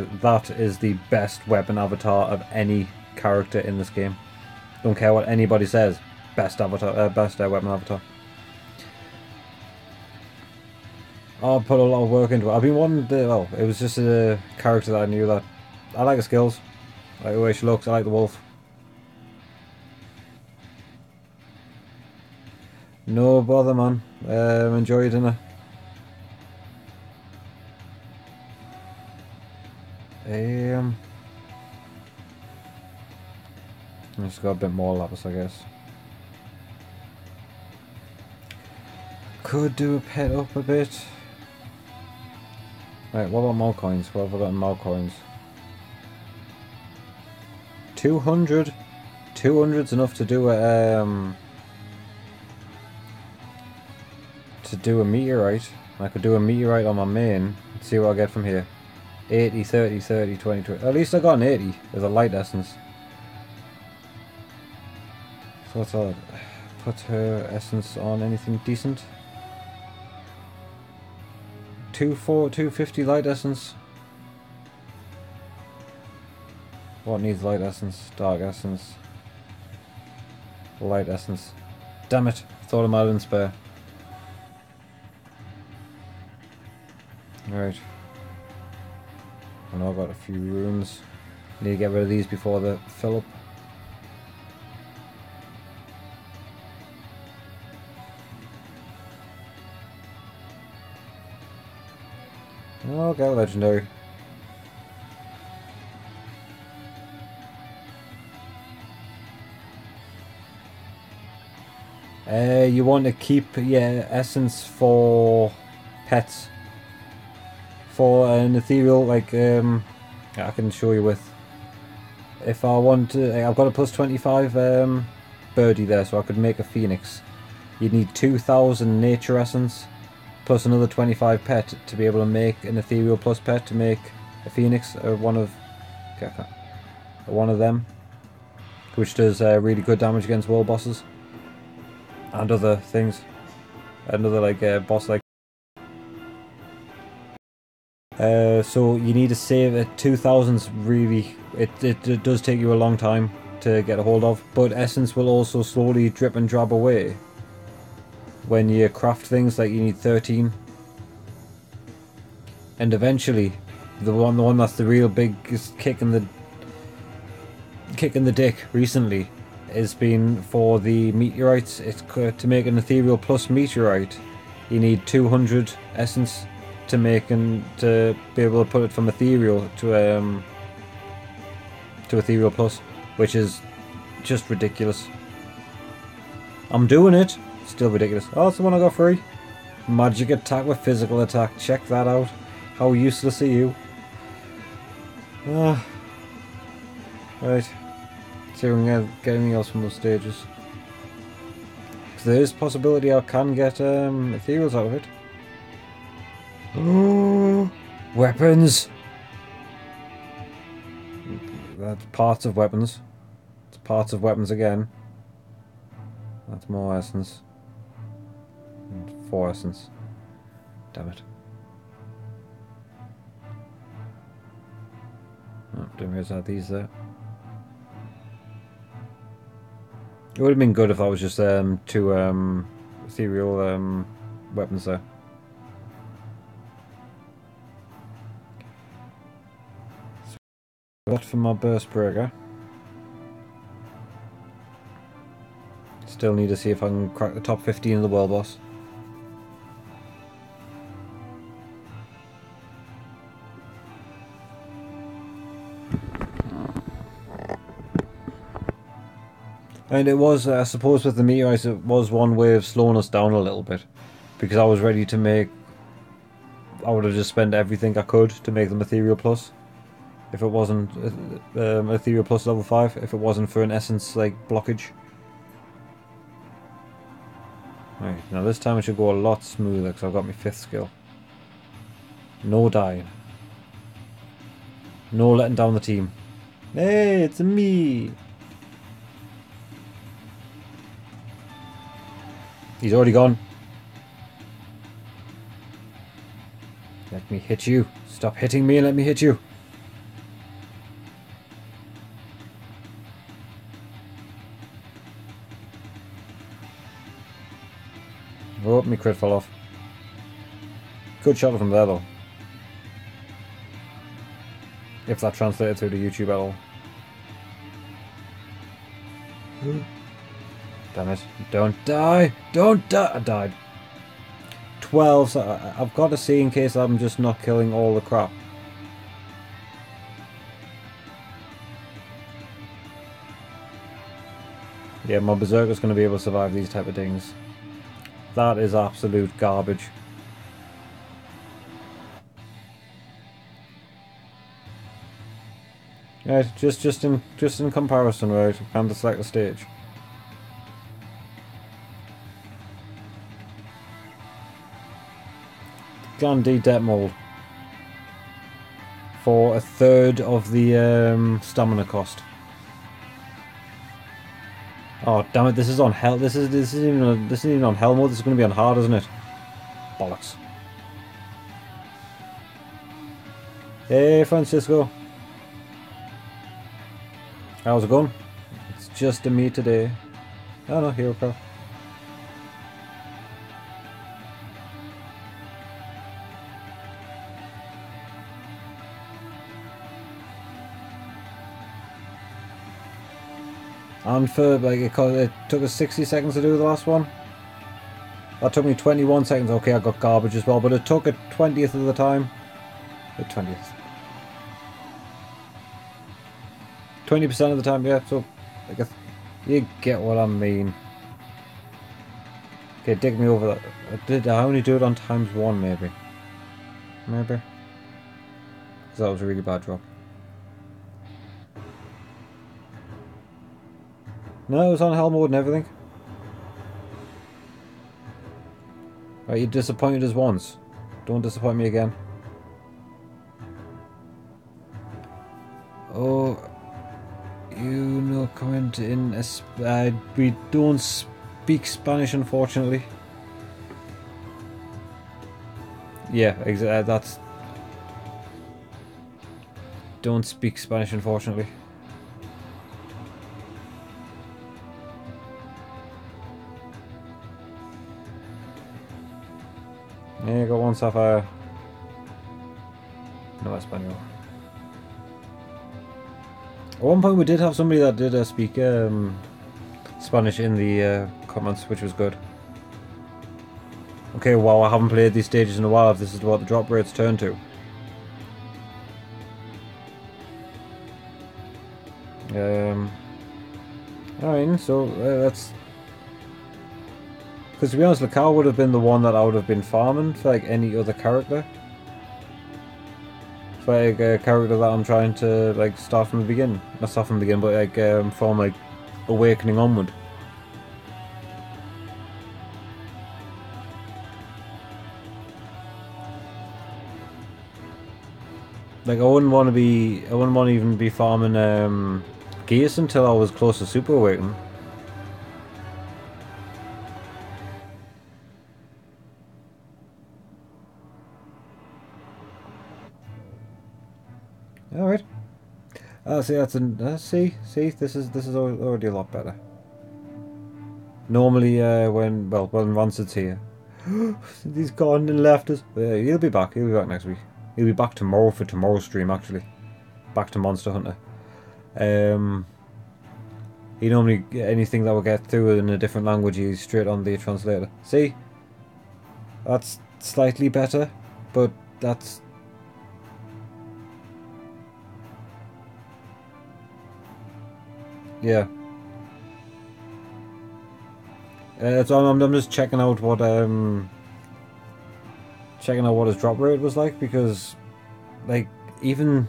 that is the best weapon avatar of any character in this game. Don't care what anybody says. Best avatar, best weapon avatar. Oh, I put a lot of work into it. I've been wanting to, well, it was just a character that I knew that I like her skills. I like the way she looks. I like the wolf. No bother, man. Enjoy your dinner. I just got a bit more lapis, I guess. Could do a pet up a bit. Right, what about more coins? What have I got in more coins? 200. 200's enough to do a meteorite. I could do a meteorite on my main. Let's see what I get from here. 80, 30, 30, 20, 20. At least I got an 80 as a light essence. So what's all? Put her essence on anything decent. 250 light essence. What needs light essence? Dark essence. Light essence. Damn it! Thought I might have been spare. Right. I know I've got a few runes. Need to get rid of these before they fill up. I'll get a legendary. You want to keep essence for pets. For an ethereal, like I can show you with. If I want to, I've got a plus 25 birdie there, so I could make a phoenix. You'd need 2,000 nature essence plus another 25 pet to be able to make an ethereal plus pet to make a phoenix or one of them, which does really good damage against world bosses and other things. Another like boss like. So you need to save it. 2,000's really it does take you a long time to get a hold of, but essence will also slowly drip and drab away when you craft things. Like you need 13, and eventually the one that's the real biggest kick in the dick recently has been for the meteorites. It's to make an ethereal plus meteorite you need 200 essence to make and to be able to put it from ethereal to ethereal plus, which is just ridiculous. I'm doing it. Still ridiculous. Oh, it's the one I got free. Magic attack with physical attack. Check that out. How useless are you? Right. See if we can get anything else from those stages. Because there is possibility I can get ethereals out of it. Weapons! That's parts of weapons. It's parts of weapons again. That's more essence. And 4 essence. Damn it. Oh, didn't realize I had these there. It would have been good if I was just 2 ethereal weapons there. That for my burst breaker. Still need to see if I can crack the top 15 of the world boss. And it was, I suppose with the meteorites, it was one way of slowing us down a little bit. Because I was ready to make... I would have just spent everything I could to make them ethereal plus. If it wasn't ethereal plus level 5, if it wasn't for an essence like blockage. Right, now this time it should go a lot smoother because I've got my 5th skill. No dying. No letting down the team. Hey, it's me! He's already gone. Let me hit you. Stop hitting me and let me hit you. Oh, my crit fell off. Good shot from there though. If that translated through to YouTube at all. Damn it. Don't die! Don't die! I died. 12, so I've got to see in case I'm just not killing all the crap. Yeah, my berserker's going to be able to survive these type of things. That is absolute garbage. Right, just in comparison, right? And the select the stage. Gandhi Debt Mold for a third of the stamina cost. Oh damn it! This is on hell. This isn't even on hell mode. This is going to be on hard, isn't it? Bollocks. Hey Francisco, how's it going? It's just a me today. Oh no, Hero Craft. And for like it took us 60 seconds to do the last one. That took me 21 seconds. Okay, I got garbage as well, but it took a 20th of the time. The 20th. 20% of the time, yeah. So, I guess you get what I mean. Okay, dig me over that. I only do it on ×1, maybe. Maybe. Because that was a really bad drop. No, it was on hell mode and everything. Right, you disappointed us once. Don't disappoint me again. Oh, you know, comment in. We don't speak Spanish, unfortunately. Yeah, exactly. That's. Don't speak Spanish, unfortunately. Yeah, got one sapphire. No Espanol. At one point we did have somebody that did speak Spanish in the comments, which was good. Okay, wow, I haven't played these stages in a while if this is what the drop rates turn to. Alright, so that's... Because to be honest, Lacau would have been the one that I would have been farming for like any other character. For like a character that I'm trying to like start from the beginning. Not start from the beginning, but like from like Awakening onward. Like I wouldn't want to even be farming gears until I was close to Super Awakening. All right. See, that's see, this is already a lot better. Normally, when Rancid's here, he's gone and left us. He'll be back. He'll be back next week. He'll be back tomorrow for tomorrow's stream. Actually, back to Monster Hunter. He normally anything that will get through in a different language, he's straight on the translator. See, that's slightly better, but that's. Yeah. So I'm just checking out what his drop rate was like, because like even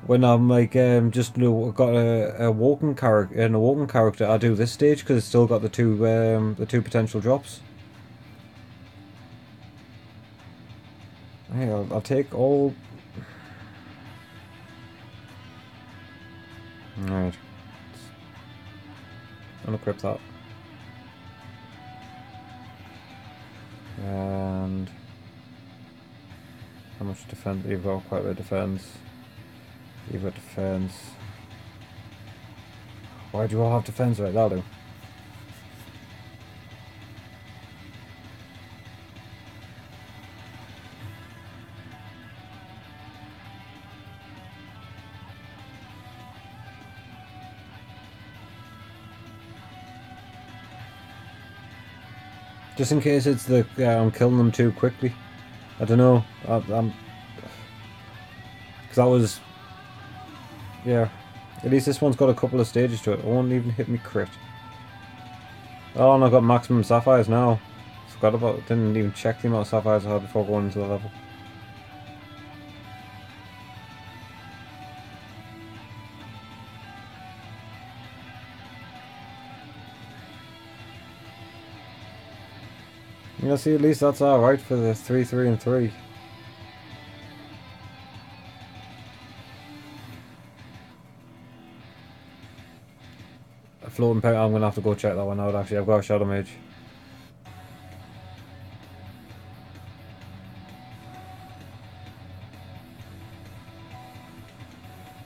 when I'm like just got a awoken character, I do this stage because it's still got the two potential drops. Hey, I'll take all. Alright. Unequip that. And how much defense? You've got quite a bit of defense. You've got defense. Why do you all have defense? Right, that'll do. Just in case it's the I'm killing them too quickly. I don't know. I'm because that was, yeah. At least this one's got a couple of stages to it. It won't even hit me crit. Oh, and I've got maximum sapphires now. Forgot about it. Didn't even check the amount of sapphires I had before going into the level. Yeah, see, at least that's alright for the 3, 3, and 3. A floating peg, I'm gonna have to go check that one out actually. I've got a Shadow Mage.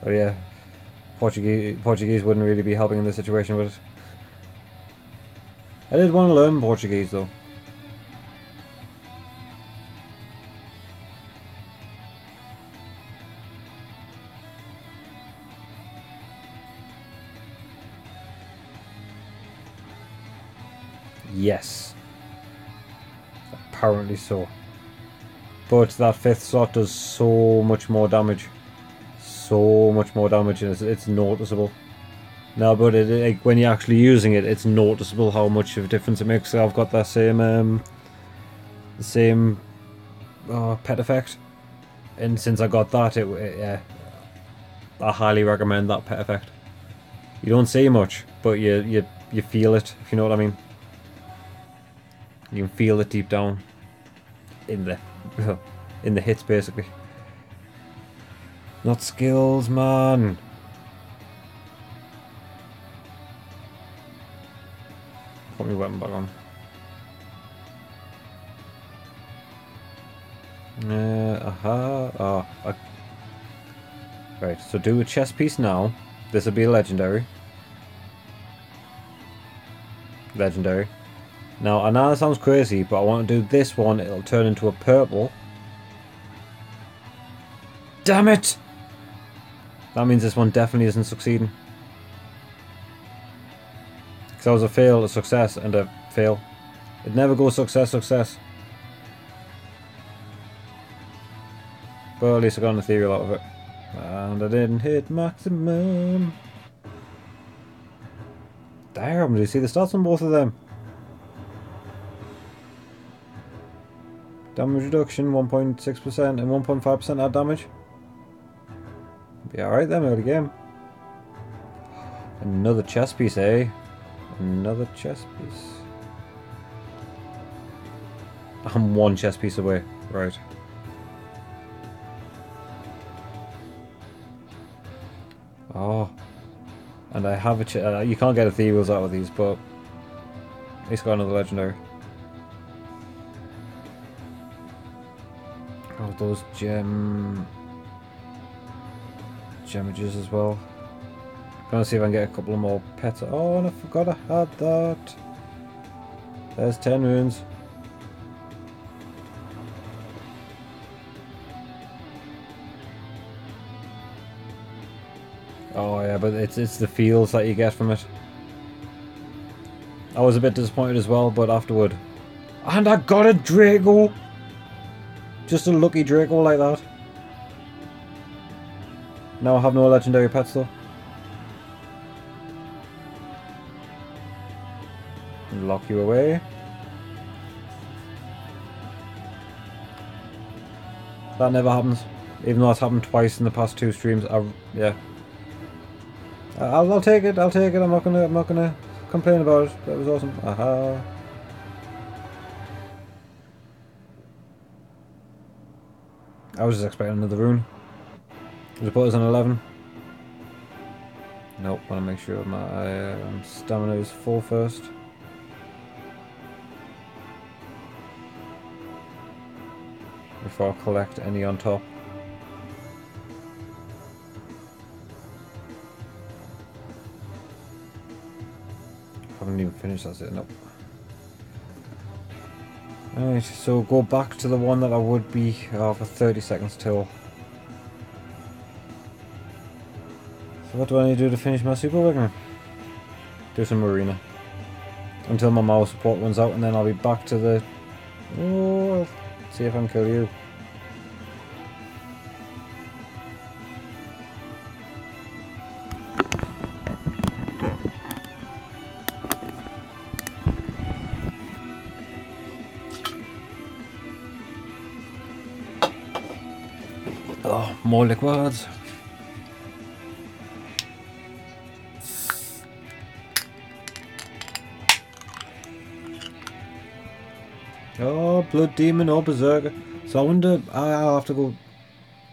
Oh yeah, Portuguese wouldn't really be helping in this situation, would it? I did want to learn Portuguese though. Yes. Apparently so. But that 5th slot does so much more damage. So much more damage, and it's noticeable. No, but like, when you're actually using it, it's noticeable how much of a difference it makes. I've got that same pet effect, and since I got that, yeah, I highly recommend that pet effect. You don't see much, but you feel it, if you know what I mean. You can feel it deep down in the in the hits, basically. Not skills, man. Put my weapon back on. Right, so do a chest piece now. This will be a legendary. Legendary. Now, I know that sounds crazy, but I want to do this one. It'll turn into a purple. Damn it! That means this one definitely isn't succeeding. Because that was a fail, a success, and a fail. It never goes success, success. But at least I got an ethereal out of it. And I didn't hit maximum. Damn, do you see the stats on both of them? Damage reduction 1.6% and 1.5% add damage. Be alright then, early game. Another chest piece, eh? Another chest piece. I'm one chest piece away. Right. Oh. And I have a you can't get ethereals out of these, but at least got another legendary. Oh, those gemages as well. Gonna see if I can get a couple of more pets. Oh, and I forgot I had that. There's 10 runes. Oh yeah, but it's the feels that you get from it. I was a bit disappointed as well, but afterward. And I got a Draco! Just a lucky Draco like that. Now I have no legendary pets though. Lock you away. That never happens. Even though it's happened twice in the past 2 streams. Yeah. I'll take it. I'll take it. I'm not gonna complain about it. That was awesome. Aha. I was just expecting another rune. Did I put us on 11? Nope. Want to make sure my stamina is full first. Before I collect any on top. Haven't even finished, that's it, nope. Alright, so go back to the one that I would be for 30 seconds till. So what do I need to do to finish my super weapon? Do some arena. Until my mouse support runs out, and then I'll be back to the... Oh, I'll see if I can kill you. Oh, more liquids. Oh, Blood Demon or Berserker. So I wonder, I'll have to go...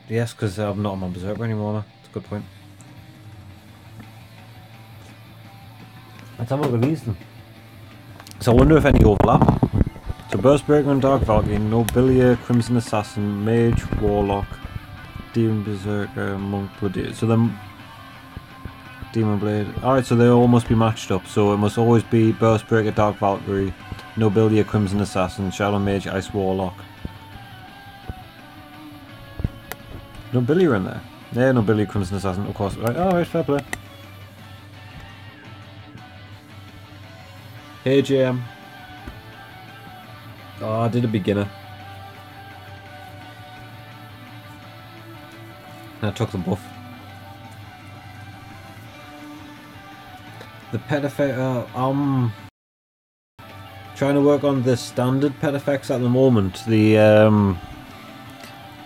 Yes, because I'm not on Berserker anymore. That's a good point. Let's have a look at these then. So I wonder if any overlap. So Burstbreaker and Dark Valkyrie, Nobilia, Crimson Assassin, Mage, Warlock, Demon Berserker, Monk, Blood. So them Demon Blade. Alright, so they all must be matched up. So it must always be Burstbreaker, Dark Valkyrie, Nobilia, Crimson Assassin, Shadow Mage, Ice Warlock. Nobilia in there. Yeah, Nobilia, Crimson Assassin, of course. Right, alright, fair play. Hey JM. Oh, I did a beginner. And I took the buff. The pet effect, I'm trying to work on the standard pet effects at the moment. The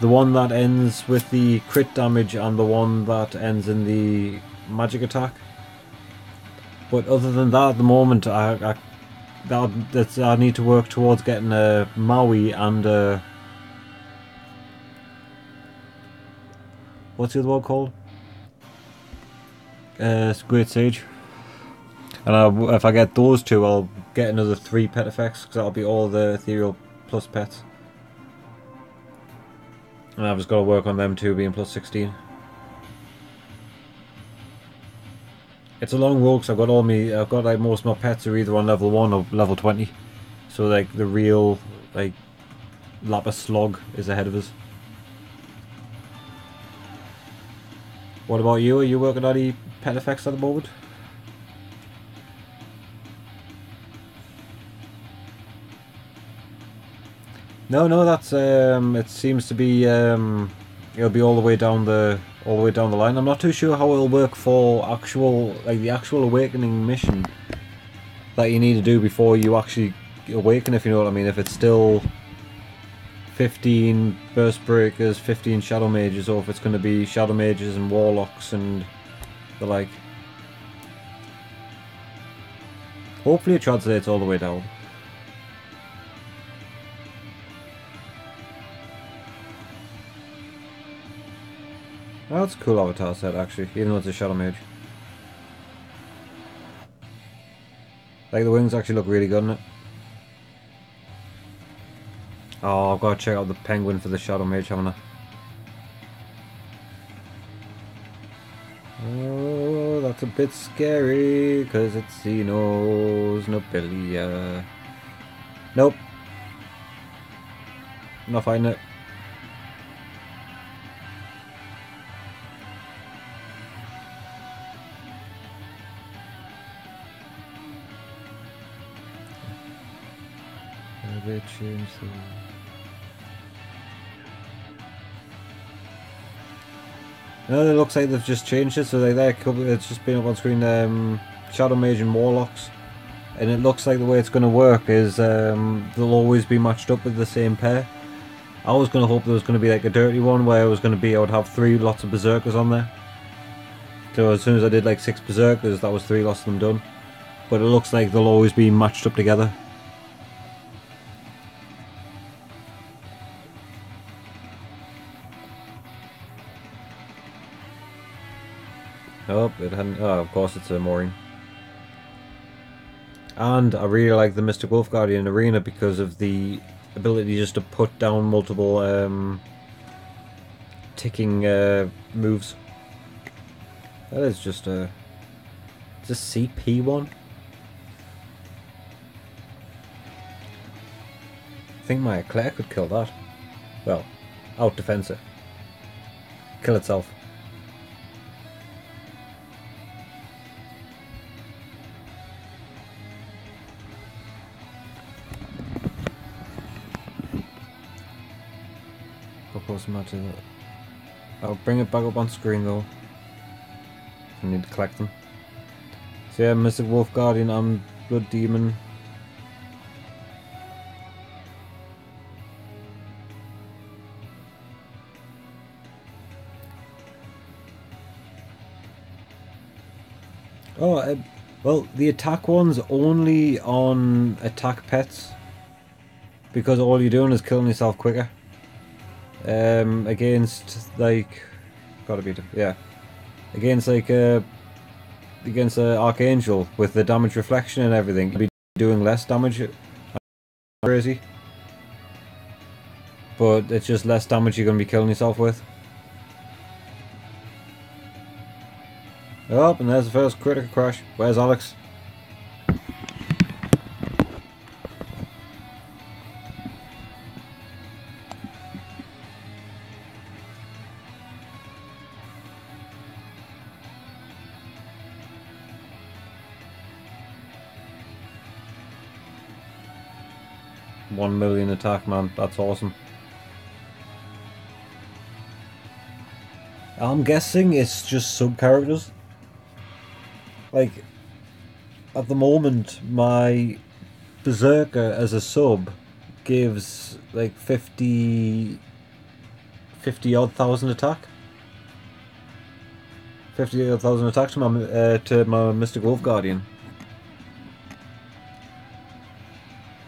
one that ends with the crit damage and the one that ends in the magic attack. But other than that, at the moment, I need to work towards getting a Maui and a... What's the other one called? Great Sage. And if I get those two, I'll get another 3 pet effects, because that'll be all the Ethereal plus pets. And I've just got to work on them too, being plus 16. It's a long road, because I've got like most of my pets are either on level 1 or level 20. So like the real like Lapis Slog is ahead of us. What about you? Are you working on any pet effects at the moment? No, that's it seems to be it'll be all the way down the line. I'm not too sure how it'll work for the actual awakening mission that you need to do before you actually awaken, if you know what I mean. If it's still 15 burst breakers, 15 shadow mages, or if it's going to be shadow mages and warlocks and the like. Hopefully it translates all the way down. Oh, that's a cool avatar set actually, even though it's a shadow mage. Like the wings actually look really good in it. Oh, I've got to check out the penguin for the shadow mage, haven't I? Oh, that's a bit scary because it's Xenos, Nobilia. Nope. I'm not fighting it. No, it looks like they've just changed it, so it's just been up on screen, Shadow Mage and Warlocks. And it looks like the way it's going to work is they'll always be matched up with the same pair. I was going to hope there was going to be like a dirty one where I would have 3 lots of Berserkers on there. So as soon as I did like 6 Berserkers, that was 3 lots of them done. But it looks like they'll always be matched up together. Oh, it hadn't. Oh, of course, it's a Maureen. And I really like the Mystic Wolf Guardian Arena because of the ability just to put down multiple ticking moves. That is just a. It's a CP one. I think my Eclair could kill that. Well, out defense it. Kill itself. I'll bring it back up on screen though. I need to collect them. So yeah, Mystic Wolf Guardian and Blood Demon. Oh, well, the attack one's only on attack pets. Because all you're doing is killing yourself quicker. Against, like... Gotta beat him, yeah. Against, like, against Archangel with the damage reflection and everything, you'll be doing less damage. Crazy. But it's just less damage you're going to be killing yourself with. Oh, and there's the first critical crash. Where's Alex? $1 million attack, man. That's awesome. I'm guessing it's just sub-characters. Like, at the moment, my Berserker as a sub gives like 50 odd thousand attack. 50 odd thousand attack to my Mystic Wolf Guardian.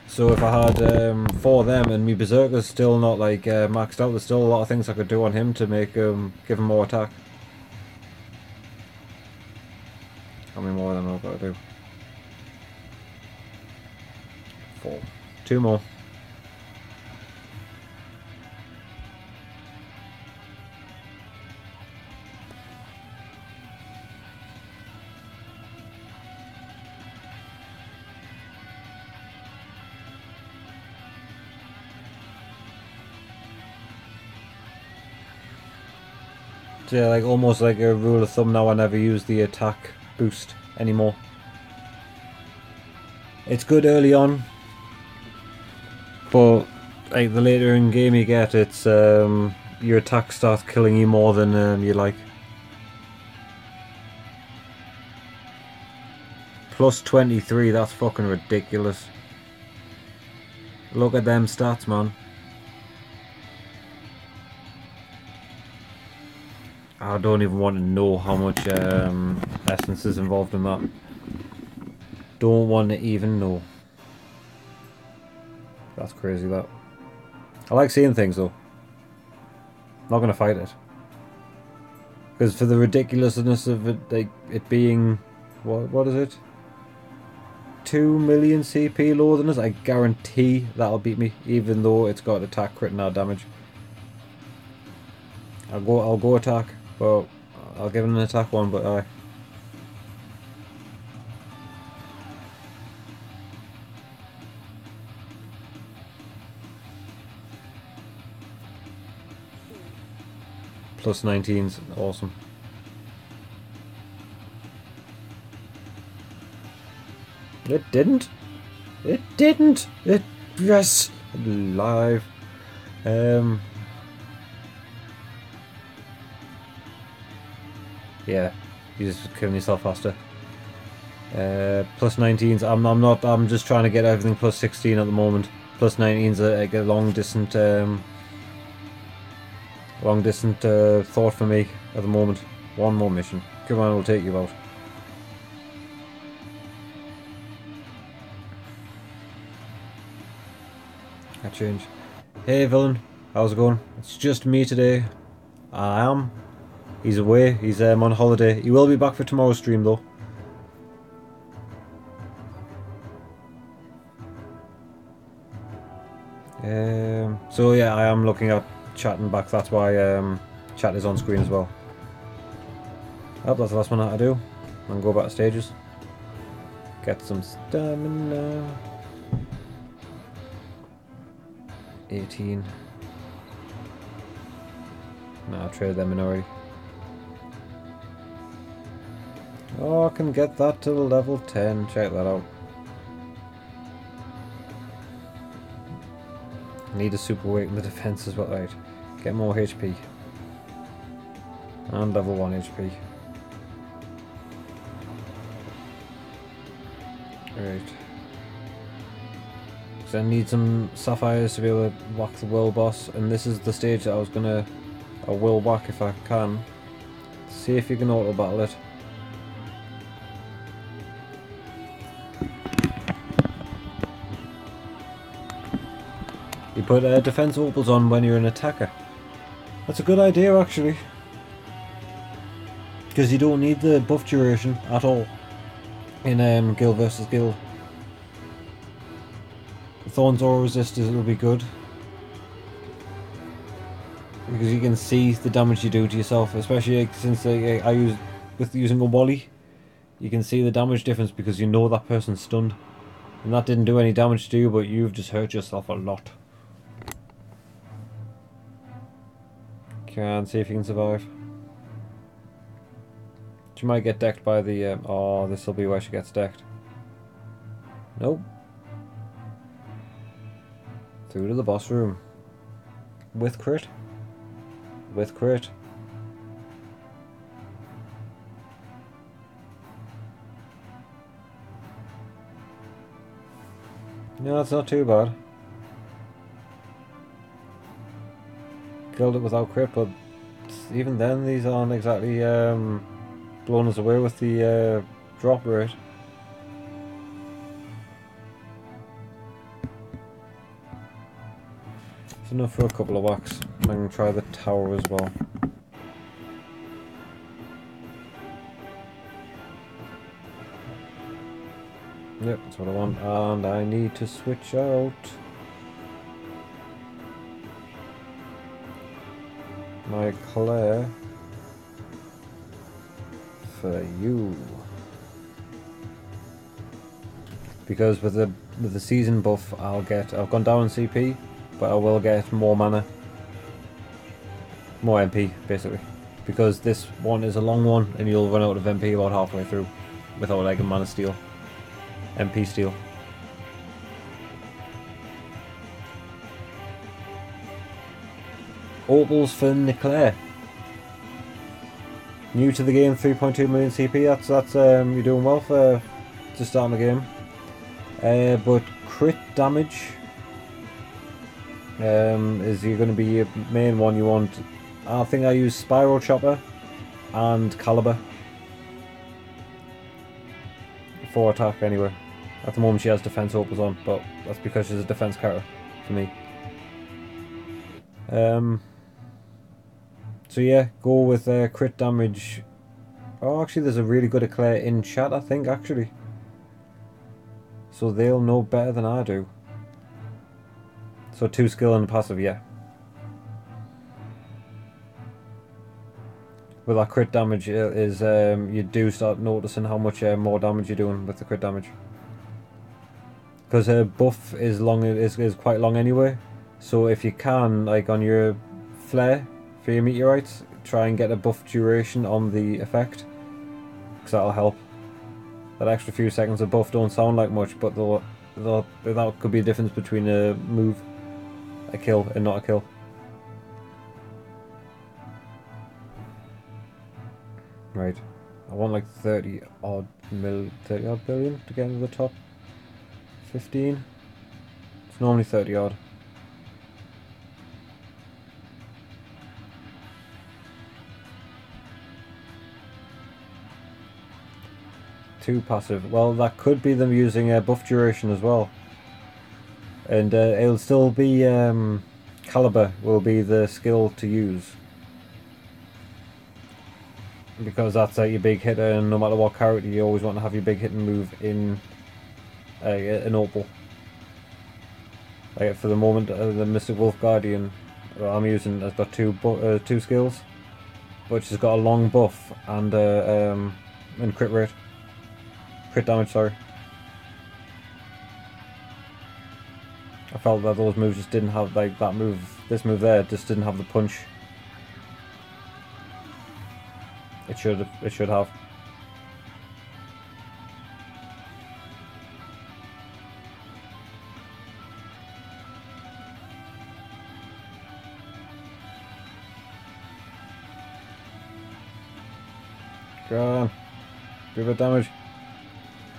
So if I had 4 of them and my Berserker's still not like maxed out, there's still a lot of things I could do on him to make give him more attack. How many more than I've got to do? 4. 2 more. So yeah, like almost like a rule of thumb now, I never use the attack boost anymore. It's good early on, but like the later in game you get, it's your attack starts killing you more than you like. Plus 23, that's fucking ridiculous. Look at them stats, man. I don't even want to know how much essence is involved in that. Don't want to even know. That's crazy, that. I like seeing things, though. Not going to fight it. Because for the ridiculousness of it, like, it being... What is it? 2 million CP lower than us, I guarantee that'll beat me, even though it's got attack, crit, and damage. I'll go attack. Well, I'll give it an attack one, but aye. Plus 19's awesome. It didn't. It didn't. It yes. Live. Yeah, you're just killing yourself faster. Plus 19s. I'm just trying to get everything plus 16 at the moment. Plus 19s like a long distant thought for me at the moment. One more mission. Come on, we'll take you out. I change. Hey villain, how's it going? It's just me today. I am. He's away. He's on holiday. He will be back for tomorrow's stream though. So yeah, I am looking at chatting back. That's why chat is on screen as well. Oh, that's the last one I had to do. And go back to stages. Get some stamina. 18. No, I'll trade them in already. Oh, I can get that to level 10. Check that out. Need a super weight in the defense as well. Right. Get more HP. And level 1 HP. Right. So I need some sapphires to be able to whack the world boss, and this is the stage that I will whack if I can. See if you can auto battle it. put defense opals on when you're an attacker. That's a good idea, actually. Because you don't need the buff duration at all in guild versus guild. Thorns or resistors will be good. Because you can see the damage you do to yourself, especially since I use with using a Wally. You can see the damage difference because you know that person's stunned. And that didn't do any damage to you, but you've just hurt yourself a lot. Can see if you can survive. She might get decked by the... oh, this will be where she gets decked. Nope. Through to the boss room. With crit. With crit. No, that's not too bad. Killed it without crit, but even then these aren't exactly blown us away with the drop rate. It's enough for a couple of whacks. I can try the tower as well. Yep, that's what I want, and I need to switch out my Claire for you, because with the season buff I've gone down in CP, but I will get more mana, more MP basically, because this one is a long one and you'll run out of MP about halfway through without like a mana steal. MP steal. Opals for Niclaire. New to the game, 3.2 million CP. That's you're doing well for to start the game. But crit damage is you're going to be your main one. You want. I think I use Spiral Chopper and Caliber for attack anyway. At the moment she has defense opals on, but that's because she's a defense character for me. So yeah, go with crit damage. Oh, actually there's a really good Eclair in chat, I think, actually. So they'll know better than I do. So 2 skill and passive, yeah. With that crit damage is you do start noticing how much more damage you're doing with the crit damage. Because her buff is quite long anyway. So if you can, like on your flare for your meteorites, try and get a buff duration on the effect, because that'll help. That extra few seconds of buff don't sound like much, but that could be a difference between a move, a kill, and not a kill. Right, I want like 30 odd billion to get into the top 15. It's normally 30 odd. Too passive. Well, that could be them using buff duration as well. And it'll still be Caliber will be the skill to use, because that's your big hitter, and no matter what character you always want to have your big hitting move in an opal. Like for the moment, the Mystic Wolf Guardian I'm using has got two skills, but she's got a long buff and crit rate. Crit damage, sorry. I felt that those moves just didn't have, like that move, this move there just didn't have the punch it should have. Go on. Do a bit of damage.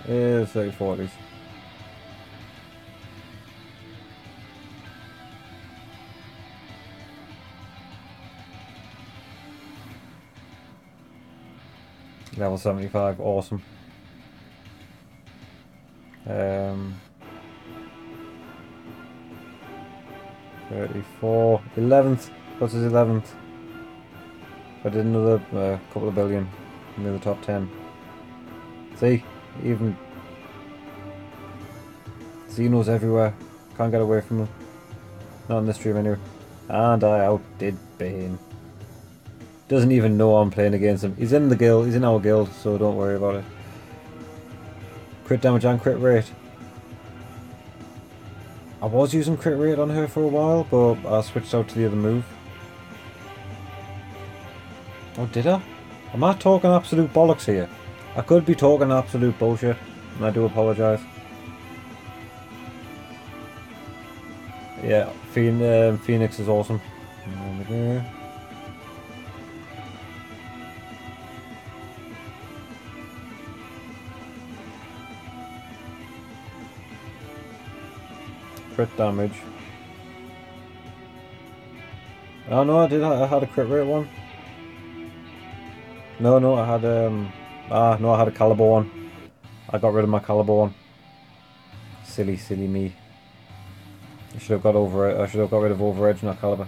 Yeah, 30-40s. Level 75, awesome. 34. 11th. What's his 11th? If I did another couple of billion in the top 10. See? Even Xeno's everywhere. Can't get away from them. Not in this stream anyway. And I outdid Bane. Doesn't even know I'm playing against him. He's in the guild. He's in our guild, so don't worry about it. Crit damage and crit rate. I was using crit rate on her for a while, but I switched out to the other move. Oh, did I? Am I talking absolute bollocks here? I could be talking absolute bullshit, and I do apologise. Yeah, Phoenix is awesome. Crit damage. Oh no, I had a crit rate one. No, I had no, I had a caliber one. I got rid of my caliber one. Silly me. I should have got over it. I should have got rid of overedge, not caliber.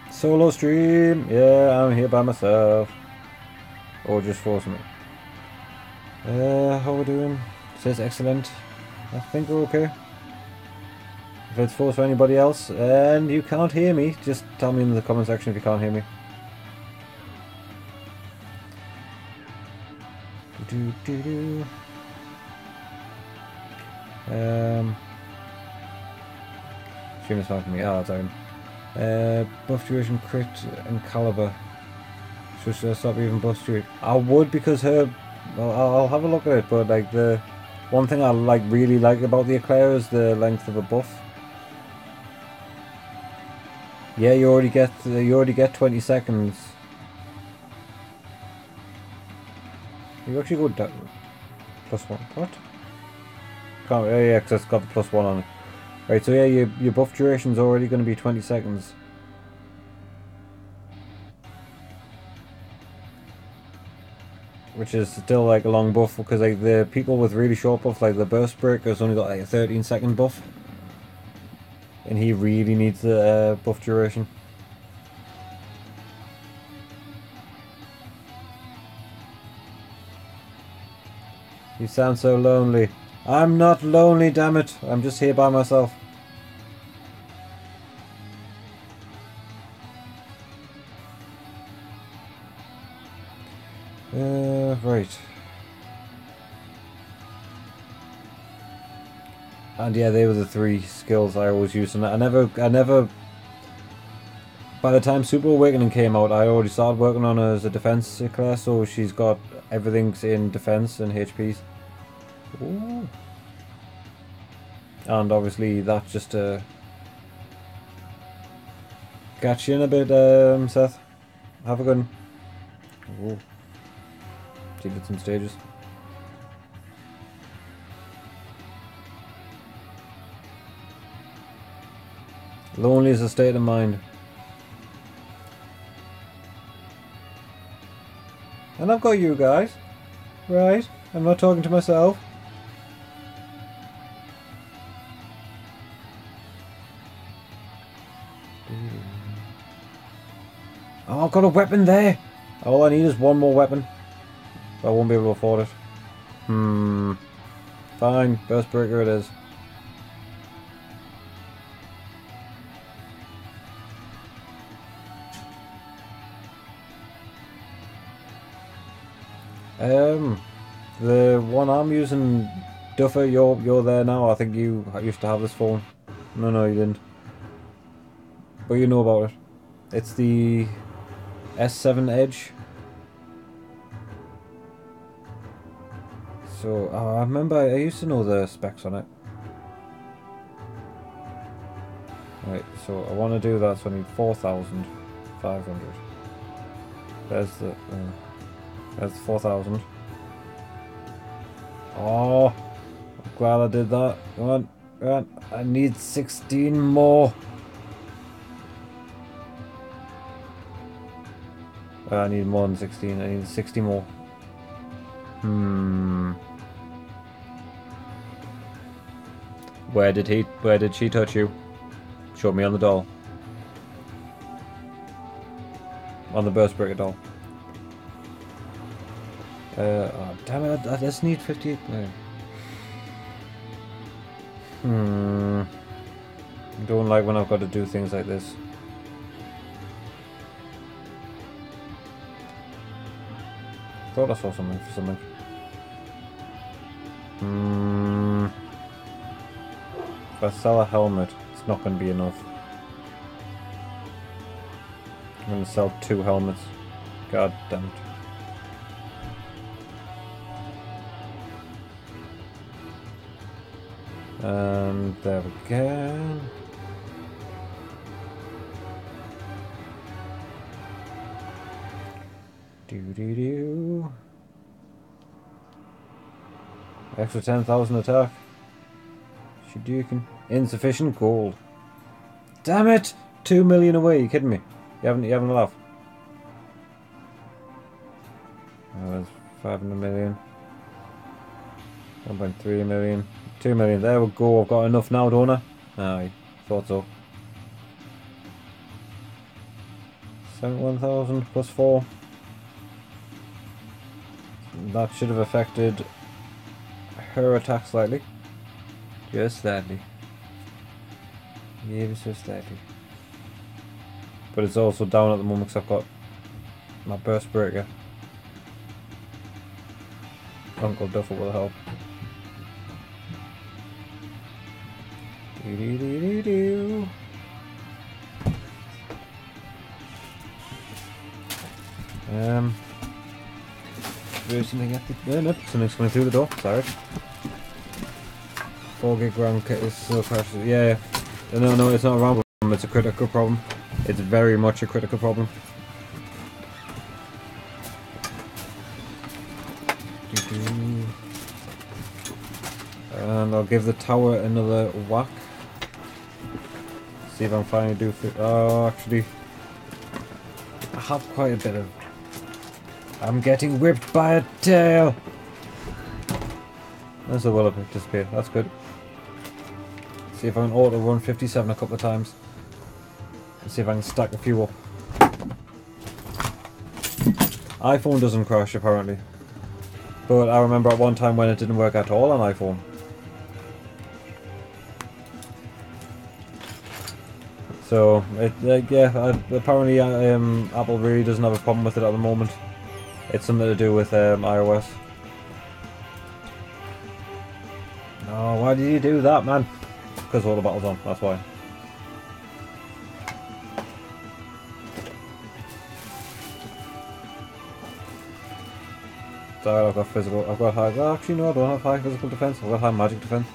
Solo stream. Yeah, I'm here by myself. Or just force me. How we doing? It says excellent. I think we're okay. If it's forced for anybody else and you can't hear me, just tell me in the comment section if you can't hear me. Stream is fine for me. Ah, that's buff duration, crit, and caliber. Should I stop even buff duration? I would, because her. Well, I'll have a look at it, but like the one thing I really like about the Eclair is the length of a buff. Yeah, you already get 20 seconds. You actually go down +1. What? Can't. Yeah, because it's got the +1 on it. Right, so yeah, your buff duration's already going to be 20 seconds. Which is still like a long buff, because like the people with really short buff, like the burst breaker's only got like a 13-second buff. And he really needs the buff duration. You sound so lonely. I'm not lonely, damn it. I'm just here by myself. Right. And yeah, they were the 3 skills I always used, and I never. By the time Super Awakening came out, I already started working on her as a defense class, so she's got everything's in defense and HPs. Ooh. And obviously that's just catch you in a bit, Seth. Have a good one. Ooh. She did some stages. Lonely is a state of mind. And I've got you guys. Right? I'm not talking to myself. Oh, I've got a weapon there. All I need is one more weapon. I won't be able to afford it. Fine, burst breaker it is. The one I'm using, Duffer, you're there now. I think you used to have this phone. No, you didn't. But you know about it. It's the S7 Edge. So, I remember I used to know the specs on it. Right, so I want to do that, so I need 4,500. There's the 4,000. Oh, I'm glad I did that. Come on. I need 16 more. I need more than 16. I need 60 more. Where did she touch you? Show me on the doll. On the burst breaker doll. Oh, damn it, I just need 58. I don't like when I've got to do things like this. Thought I saw something for something. If I sell a helmet, it's not going to be enough. I'm going to sell 2 helmets. God damn it. And there we go. Do. Extra 10,000 attack. Shadouken. Insufficient gold. Damn it! 2 million away. You kidding me? You haven't laughed. Oh, there's 500 million. 1.3 million. 2 million. There we go. I've got enough now, don't I? Aye. Thought so. 71,000 plus 4. That should have affected her attack slightly. Just slightly. Yeah, so slightly. But it's also down at the moment because I've got my burst breaker. Uncle Duffel will help. Do. There's something at the nope, something's coming through the door, sorry. 4 gig RAM kit is so precious. Yeah. No, it's not a RAM problem, it's a critical problem. It's very much a critical problem. And I'll give the tower another whack. See if I'm finally do. Oh, actually, I have quite a bit of. I'm getting whipped by a tail. There's the willow disappear. That's good. See if I can auto run 57 a couple of times. And see if I can stack a few up. iPhone doesn't crash apparently, but I remember at one time when it didn't work at all on iPhone. So yeah, apparently Apple really doesn't have a problem with it at the moment. It's something to do with iOS. Oh, why did you do that, man? Because all the battle's on, that's why. Sorry, I've got physical. I've got high. Well, actually, no, I don't have high physical defense. I've got high magic defense.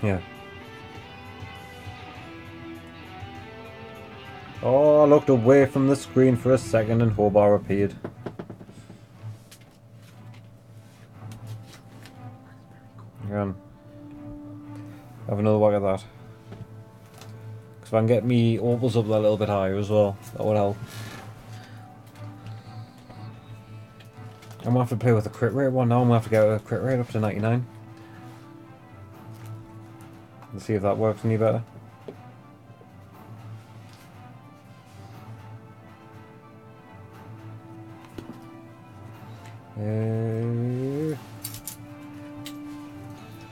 Yeah. Oh, I looked away from the screen for a second and Hobart appeared. Again. Have another whack at that. Because if I can get me ovals up a little bit higher as well, that would help. I'm going to have to play with the crit rate one now. I'm going to have to get a crit rate up to 99. Let's see if that works any better.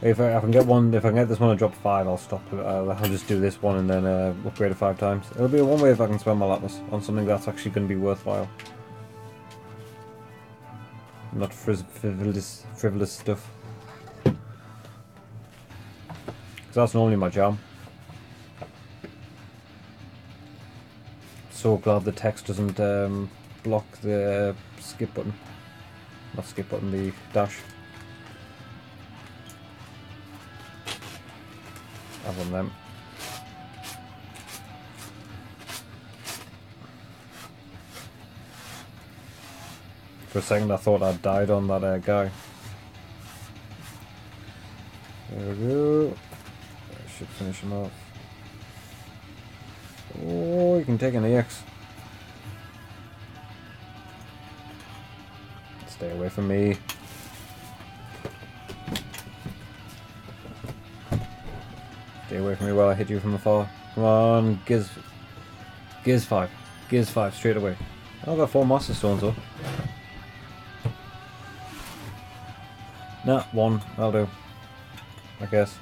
If I can get one, if I can get this one to drop 5, I'll stop. I'll just do this one and then upgrade it 5 times. It'll be one way if I can spend my Lapis on something that's actually going to be worthwhile. Not frivolous stuff. Because that's normally my jam. So glad the text doesn't block the skip button. Not skip button, the dash. Have one of them. For a second I thought I'd died on that guy. There we go. should finish him off. Oh, you can take an EX. Stay away from me. Stay away from me while I hit you from afar. Come on, Giz 5. Giz 5 straight away. I've got 4 Master Stones though. Nah, 1. That'll do. I guess.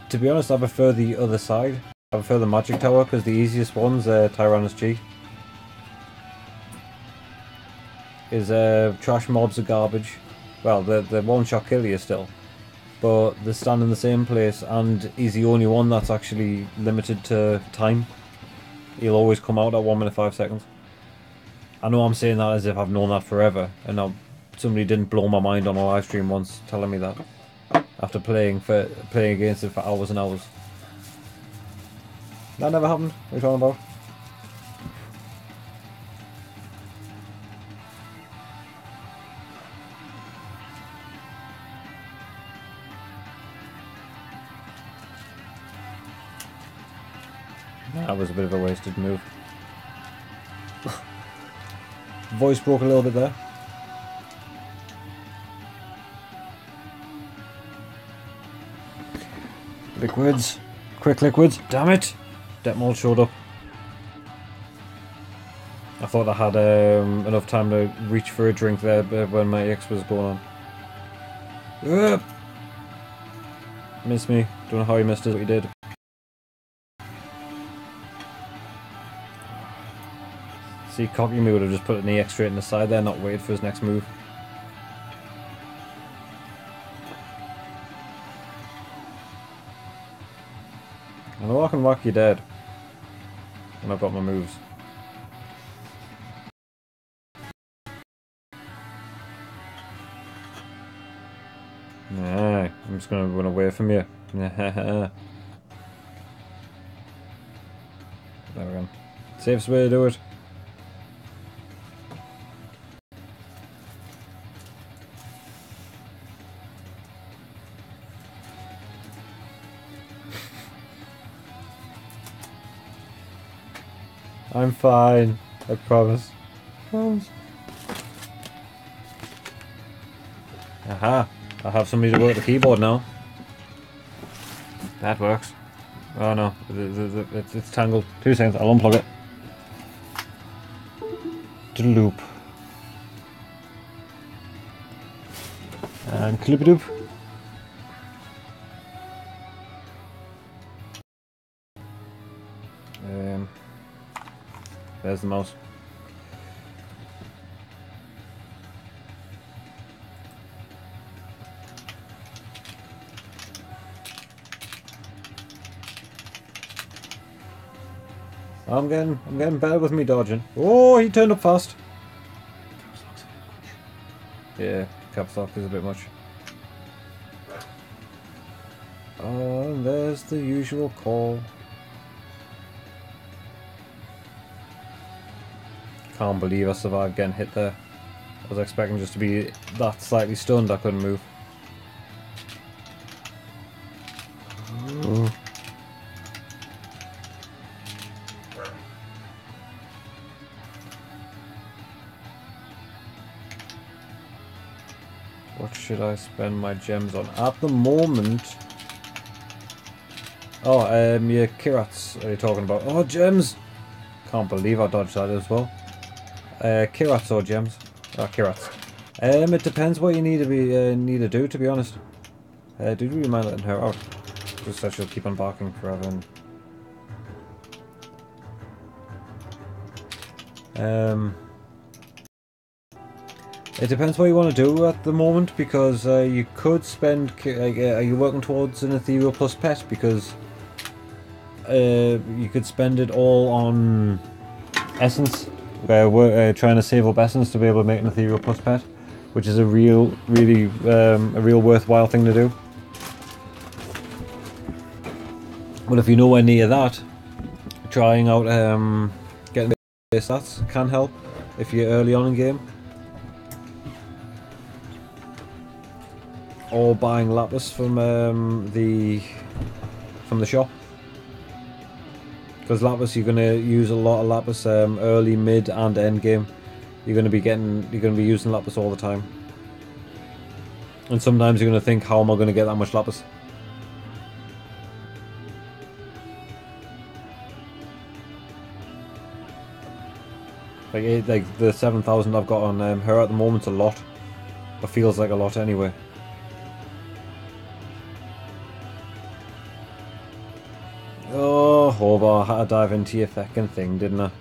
To be honest, I prefer the other side. I prefer the Magic Tower because the easiest one's Tyrannus G. Is trash mobs are garbage. Well, the one-shot kill you still, but they stand in the same place, and he's the only one that's actually limited to time. He'll always come out at 1 minute 5 seconds. I know I'm saying that as if I've known that forever, and somebody didn't blow my mind on a live stream once telling me that after playing against it for hours and hours. That never happened. What are you talking about? That was a bit of a wasted move. Voice broke a little bit there. Liquids. Quick liquids. Damn it! Detmold showed up. I thought I had enough time to reach for a drink there when my X was going on. Missed me. Don't know how he missed it, but he did. See, Cocky Me would have just put an EX straight in the side there, not wait for his next move. I know I can whack you dead when I've got my moves. Nah, I'm just gonna run away from you. There we go. Safest way to do it. I'm fine, I promise. Aha! I have somebody to work the keyboard now. That works. Oh no, it's tangled. 2 seconds, I'll unplug it. To loop. And clip-a-doop. There's the mouse. I'm getting better with me dodging. Oh, he turned up fast. Yeah, caps lock is a bit much. Oh, and there's the usual call. Can't believe I survived getting hit there. I was expecting just to be that slightly stunned I couldn't move. What should I spend my gems on? At the moment... Oh, yeah, Kirats are you talking about? Oh, gems! Can't believe I dodged that as well. Kirats or gems? Oh, Kirats. It depends what you need to do, to be honest. Did you really mind letting her out? Just so she'll keep on barking forever and... It depends what you want to do at the moment, because you could spend... are you working towards an Ethereal Plus pet? Because you could spend it all on Essence. We're trying to save up Essence to be able to make an Ethereal Plus pet, which is a real worthwhile thing to do. But if you're nowhere near that, trying out getting base stats can help if you're early on in game. or buying lapis from the shop. Because lapis, you're gonna use a lot of lapis early, mid, and end game. You're gonna be using lapis all the time. And sometimes you're gonna think, how am I gonna get that much lapis? Like the 7,000 I've got on her at the moment's a lot. It feels like a lot anyway. Oh, Hobar, I had to dive into your fucking thing, didn't I?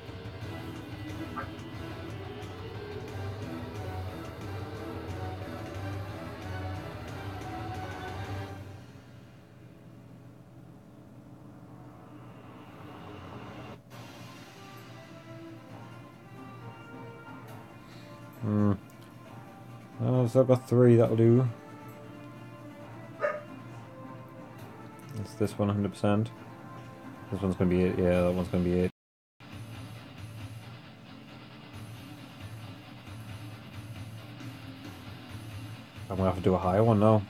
So I've got 3, that'll do. It's this one 100%. This one's gonna be 8, yeah, that one's gonna be 8. I'm gonna have to do a higher one now.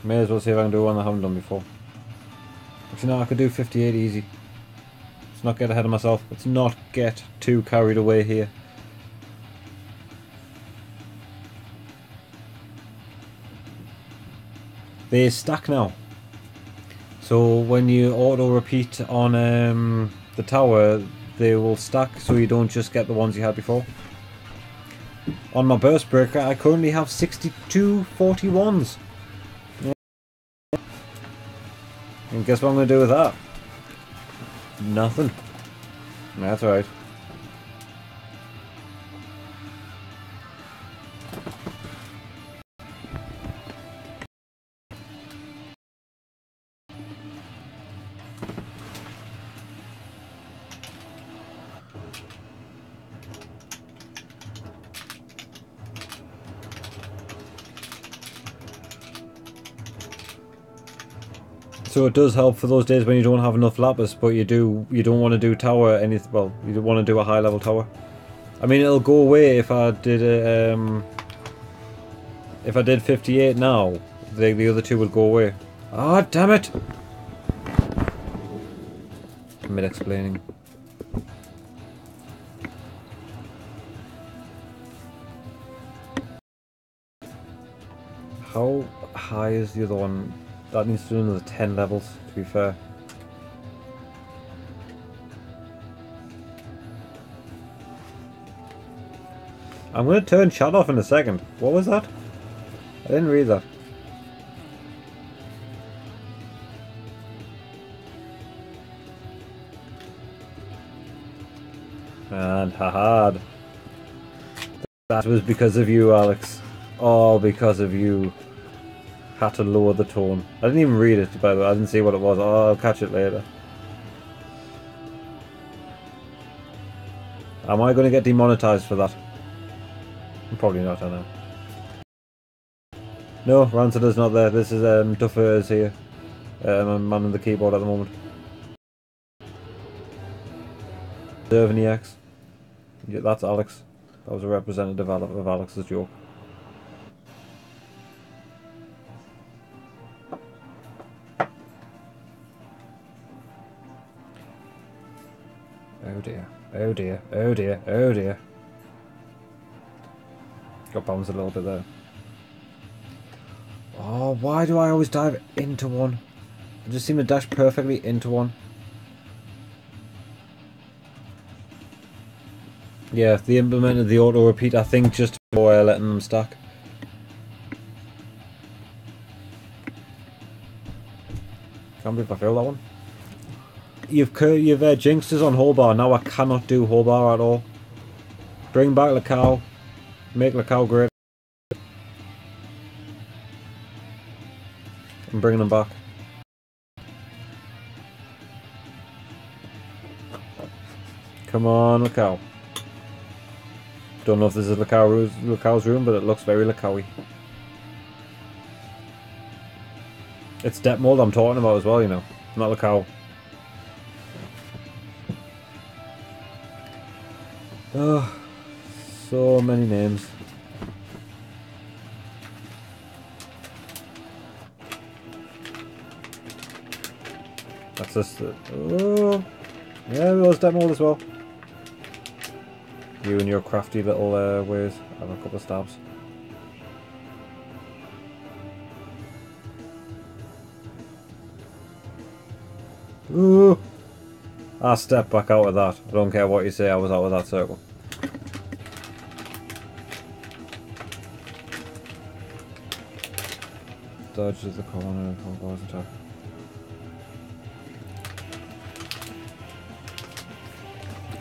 May as well see if I can do one I haven't done before. Actually no, I could do 58 easy. Let's not get ahead of myself. Let's not get too carried away here. They stack now. So when you auto repeat on the tower, they will stack so you don't just get the ones you had before. On my burst breaker, I currently have 62 41s. Yeah. And guess what I'm going to do with that? Nothing. That's right. So it does help for those days when you don't have enough lapis, but you don't want to do tower anything. Well, you don't want to do a high level tower. I mean, it'll go away if I did a, if I did 58 now. The other 2 would go away. Ah, oh, damn it! Mid-explaining. How high is the other one? That needs to do another 10 levels, to be fair. I'm going to turn chat off in a second. What was that? I didn't read that. And haha. That was because of you, Alex. All because of you. Had to lower the tone. I didn't even read it, by the way. I didn't see what it was. Oh, I'll catch it later. Am I going to get demonetized for that? Probably not, I know. No, Rancid not there. This is Duffer is here. I'm manning the keyboard at the moment. Dervin EX. Yeah, that's Alex. That was a representative of Alex's joke. Oh dear, oh dear, oh dear, oh dear. Got bounced a little bit there. Oh, why do I always dive into one? I just seem to dash perfectly into one. Yeah, they implemented the auto repeat, I think, just before letting them stack. Can't believe I failed that one. You've jinxed us on Hobar. Now I cannot do Hobar at all. Bring back Lacau. Make Lacau great. I'm bringing them back. Come on, Lacau. Don't know if this is Lacau's room, but it looks very Lacau-y. It's depth mold I'm talking about as well, you know. Not Lacau. Oh, so many names. That's just... oh, yeah, there's demo as well. You and your crafty little ways. Have a couple of stabs. Ooh! I stepped back out of that. I don't care what you say, I was out of that circle. Dodges the corner and combo's attack.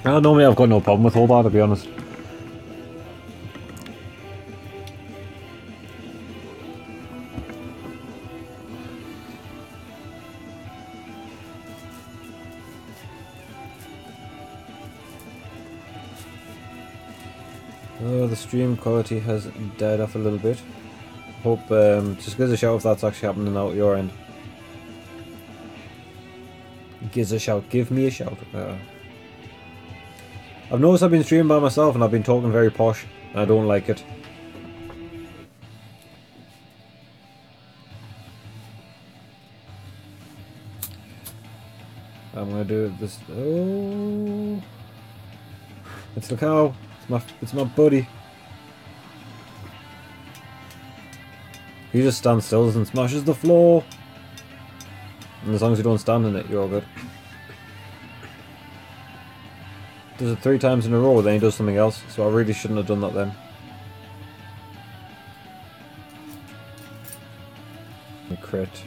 Normally I've got no problem with all that, to be honest. Oh, the stream quality has died off a little bit. Hope, just give us a shout if that's actually happening out at your end. Give us a shout, give me a shout. I've noticed I've been streaming by myself and I've been talking very posh, and I don't like it. I'm gonna do this. Oh, it's the cow. It's my buddy. He just stands still and smashes the floor. And as long as you don't stand in it, you're all good. Does it 3 times in a row, then he does something else. So I really shouldn't have done that then. A crit.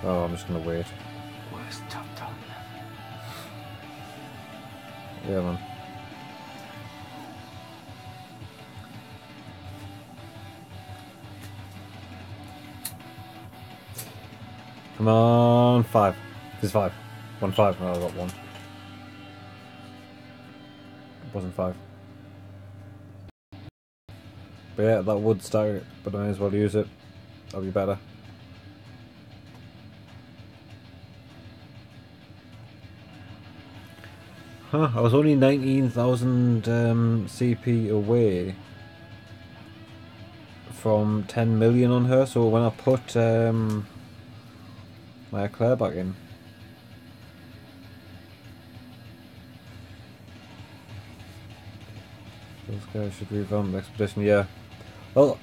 Oh, I'm just gonna wait. Worst top down. Yeah, man. Come on, 5. This is 5. 1 5. Oh, I got 1. It wasn't 5. But yeah, that would start it, but I may as well use it. That'll be better. Huh, I was only 19,000 CP away from 10 million on her, so when I put my Eclair back in. Those guys should revamp the expedition, yeah. Well,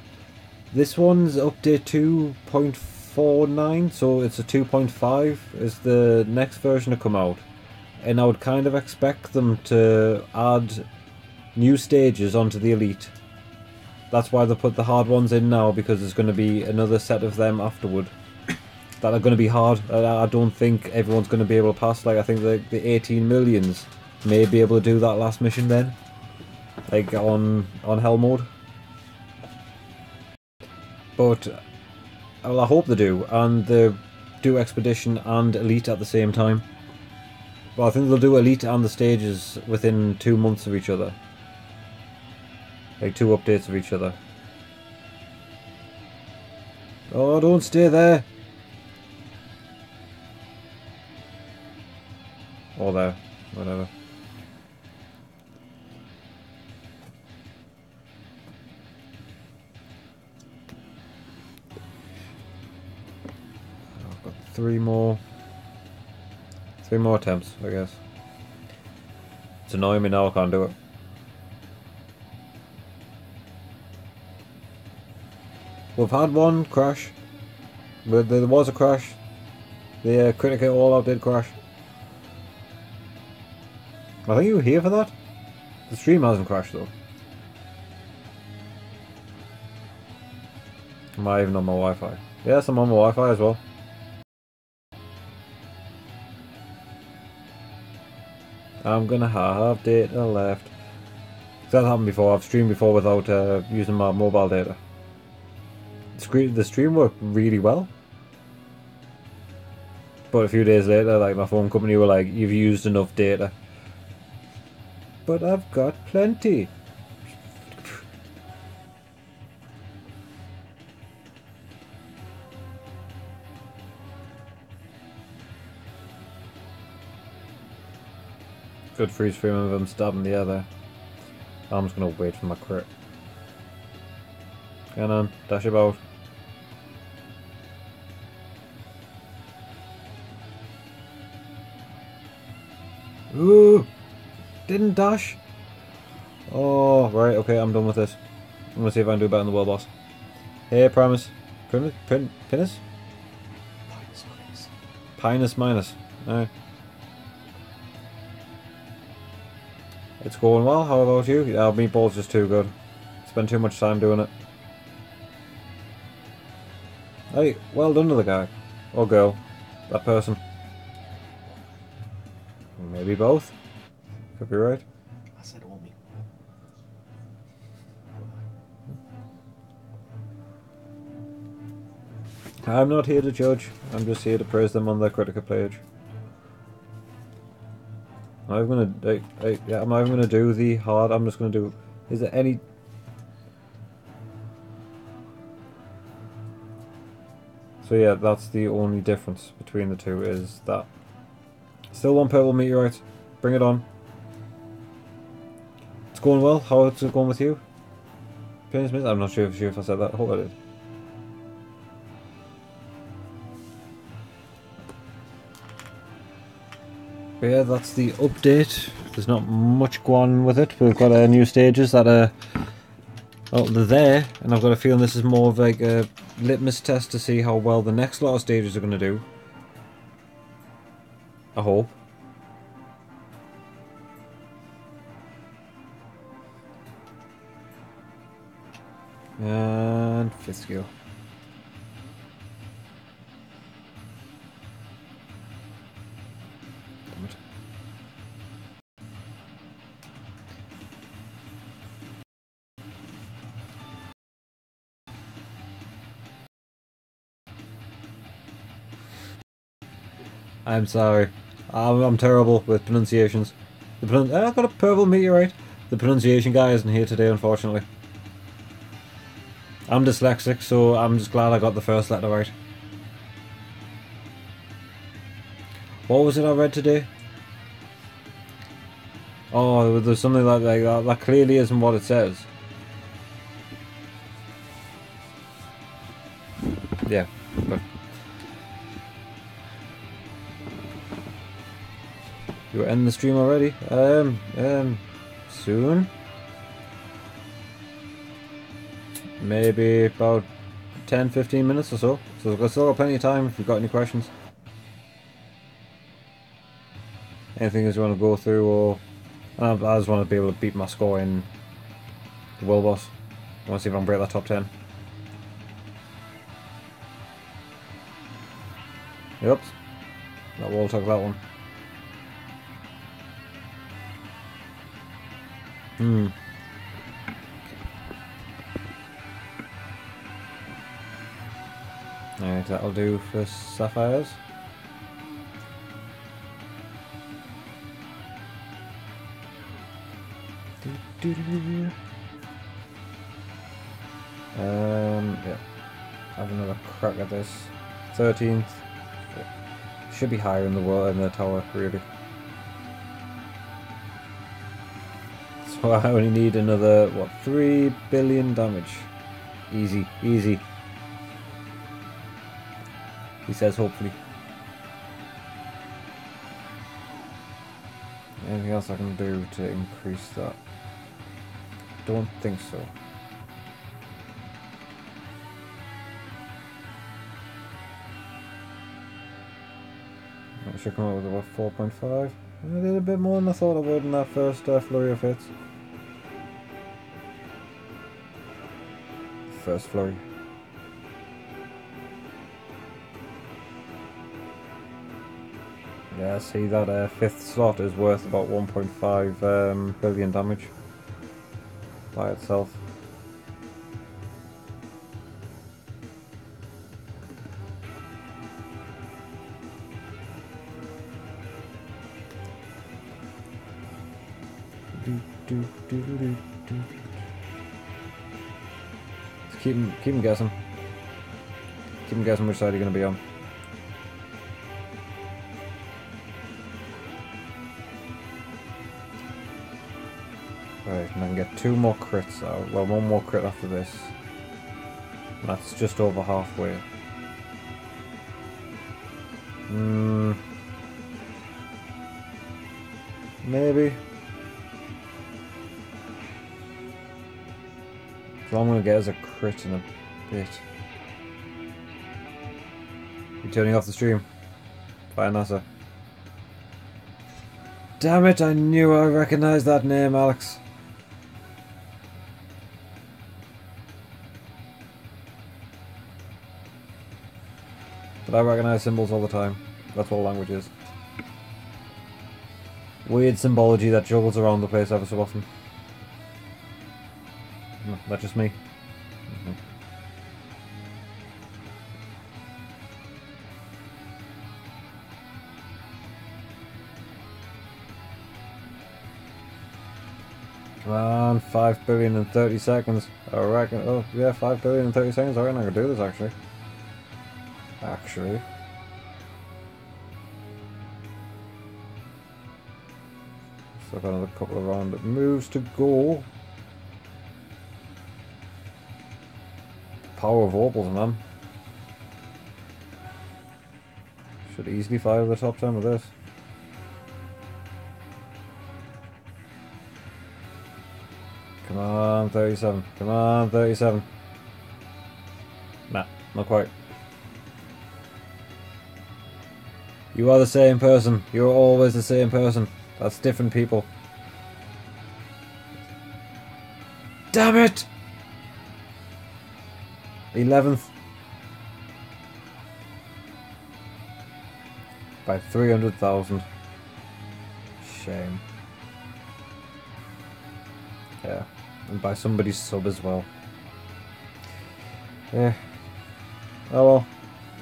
this one's update 2.49, so it's a 2.5 is the next version to come out. And I would kind of expect them to add new stages onto the Elite. That's why they put the hard ones in now, because there's going to be another set of them afterward that are going to be hard. I don't think everyone's going to be able to pass. Like, I think the 18 millions may be able to do that last mission then, like on hell mode. But well, I hope they do, and they do expedition and Elite at the same time. Well, I think they'll do Elite and the stages within 2 months of each other. Like 2 updates of each other. Oh, don't stay there! Or there, whatever. I've got 3 more. 3 more attempts, I guess. It's annoying me now, I can't do it. We've had one crash. But there was a crash. The Kritika all-out did crash. I think you were here for that. The stream hasn't crashed though. Am I even on my Wi-Fi? Yes, I'm on my Wi-Fi as well. I'm gonna have data left. That happened before. I've streamed before without using my mobile data. The stream worked really well. But a few days later, like, my phone company were like, "You've used enough data." But I've got plenty. Good freeze frame of him stabbing the other. I'm just gonna wait for my crit. Come on, dash about. Ooh! Didn't dash! Oh, right, okay, I'm done with this. I'm gonna see if I can do better in the world boss. Hey, Primus. Pinus? Pinus, please. Pinus minus. Alright. It's going well, how about you? Yeah, meatball's just too good. Spend too much time doing it. Hey, well done to the guy. Or girl. That person. Maybe both. Could be right. I said all me. I'm not here to judge. I'm just here to praise them on their Kritika page. I'm not even gonna do the hard. I'm just gonna do. Is there any? So yeah, that's the only difference between the two is that. Still one purple meteorite. Bring it on. It's going well. How is it going with you? I'm not sure if I said that. I hope I did. But yeah, that's the update. There's not much going on with it. We've got new stages that are... Well, they're there, and I've got a feeling this is more of like a litmus test to see how well the next lot of stages are going to do. I hope. And fifth skill. Damn it. I'm sorry. I'm terrible with pronunciations. I've got a purple meteorite. The pronunciation guy isn't here today, unfortunately. I'm dyslexic, so I'm just glad I got the first letter right. What was it I read today? Oh, there's something like that. That clearly isn't what it says. Yeah, but you're ending the stream already? Soon? Maybe about 10-15 minutes or so. So we've still got plenty of time if you've got any questions. Anything else you want to go through, or I just want to be able to beat my score in the world boss. I want to see if I can break that top 10. Yep. That wall took that one. Alright, that'll do for sapphires. Yeah. Have another crack at this. 13th. Should be higher in the world in the tower, really. So I only need another, what, 3 billion damage. Easy, easy. He says hopefully. Anything else I can do to increase that? Don't think so. I should come up with about 4.5. I did a bit more than I thought I would in that first flurry of hits. First flurry. Yeah, see that fifth slot is worth about 1.5 billion damage by itself. Just keep him guessing. Keep him guessing which side you're going to be on. Right, and I can get 2 more crits out. Well, 1 more crit after this. And that's just over halfway. Maybe. So all I'm gonna get is a crit in a bit. You turning off the stream? Fire NASA. Damn it, I knew I recognised that name, Alex. But I recognise symbols all the time. That's what language is. Weird symbology that juggles around the place ever so often. No, that's just me. Come on, 5 billion in 30 seconds. I reckon. Oh, yeah, 5 billion in 30 seconds. I reckon I could do this actually. So I've got another couple of round moves to go. Power of opals, man. Should easily fire the top 10 with this. Come on, 37. Come on, 37. Nah, not quite. You are the same person. You're always the same person. That's different people. Damn it! 11th. By 300,000. Shame. Yeah. And by somebody's sub as well. Yeah. Oh well.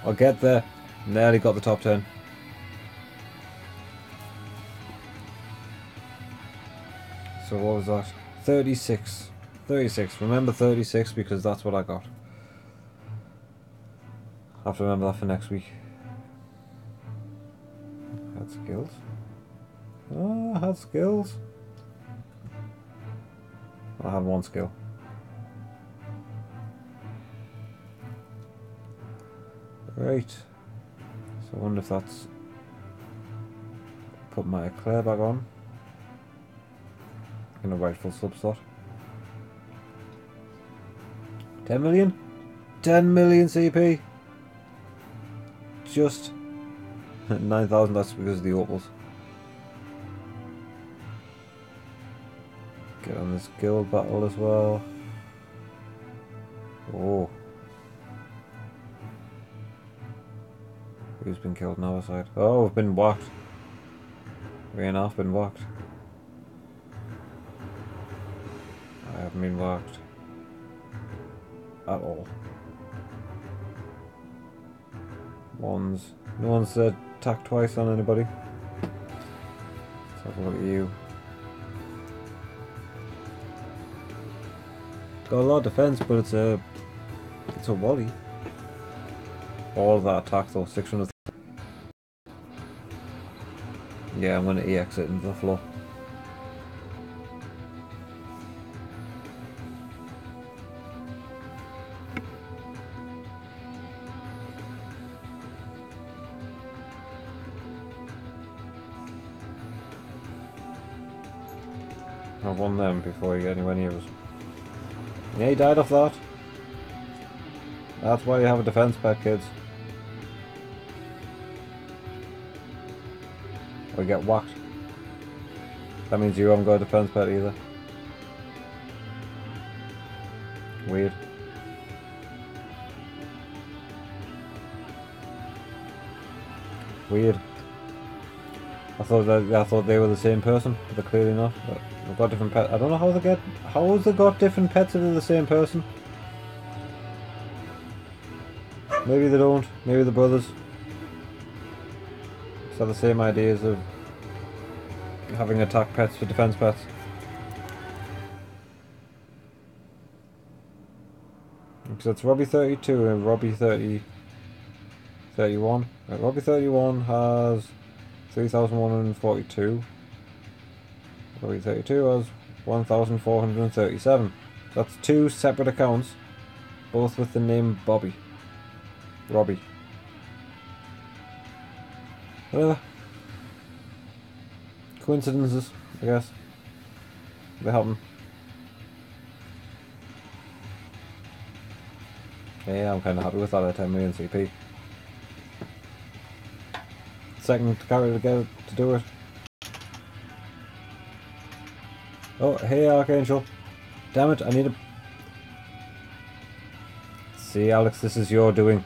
I'll get there. Nearly got the top 10. So what was that? 36. 36. Remember 36 because that's what I got. I have to remember that for next week. Had skills. Oh, I had skills. I had 1 skill. Right. So I wonder if that's... Put my Eclair back on. In a rightful sub slot. 10 million? 10 million CP! Just 9,000, that's because of the opals. Get on this guild battle as well. Oh. Who's been killed on our side? Oh, we've been whacked. We ain't half been whacked. I haven't been whacked. At all. No one's attacked twice on anybody. Let's have a look at you. Got a lot of defense, but it's a wally. All of that attack though, 600. Yeah, I'm gonna EX it into the floor. I've won them before you get anywhere near us. Yeah, he died off that. That's why you have a defense pet, kids. Or get whacked. That means you haven't got a defense pet either. Weird. Weird. I thought they were the same person, but they're clearly not. But they've got different pets. I don't know how they got different pets if they're the same person. Maybe they don't. Maybe they're brothers. Just have the same ideas of having attack pets for defense pets. Because it's Robbie 32 and Robbie 31. Robbie 31 has 3,142. Robbie 32 has 1,437. That's 2 separate accounts, both with the name Robbie. Whatever. Coincidences, I guess. They happen. Yeah, I'm kind of happy with that at 10 million CP. Second character to get to do it. Oh, hey Archangel. Damn it, I need a... See, Alex, this is your doing.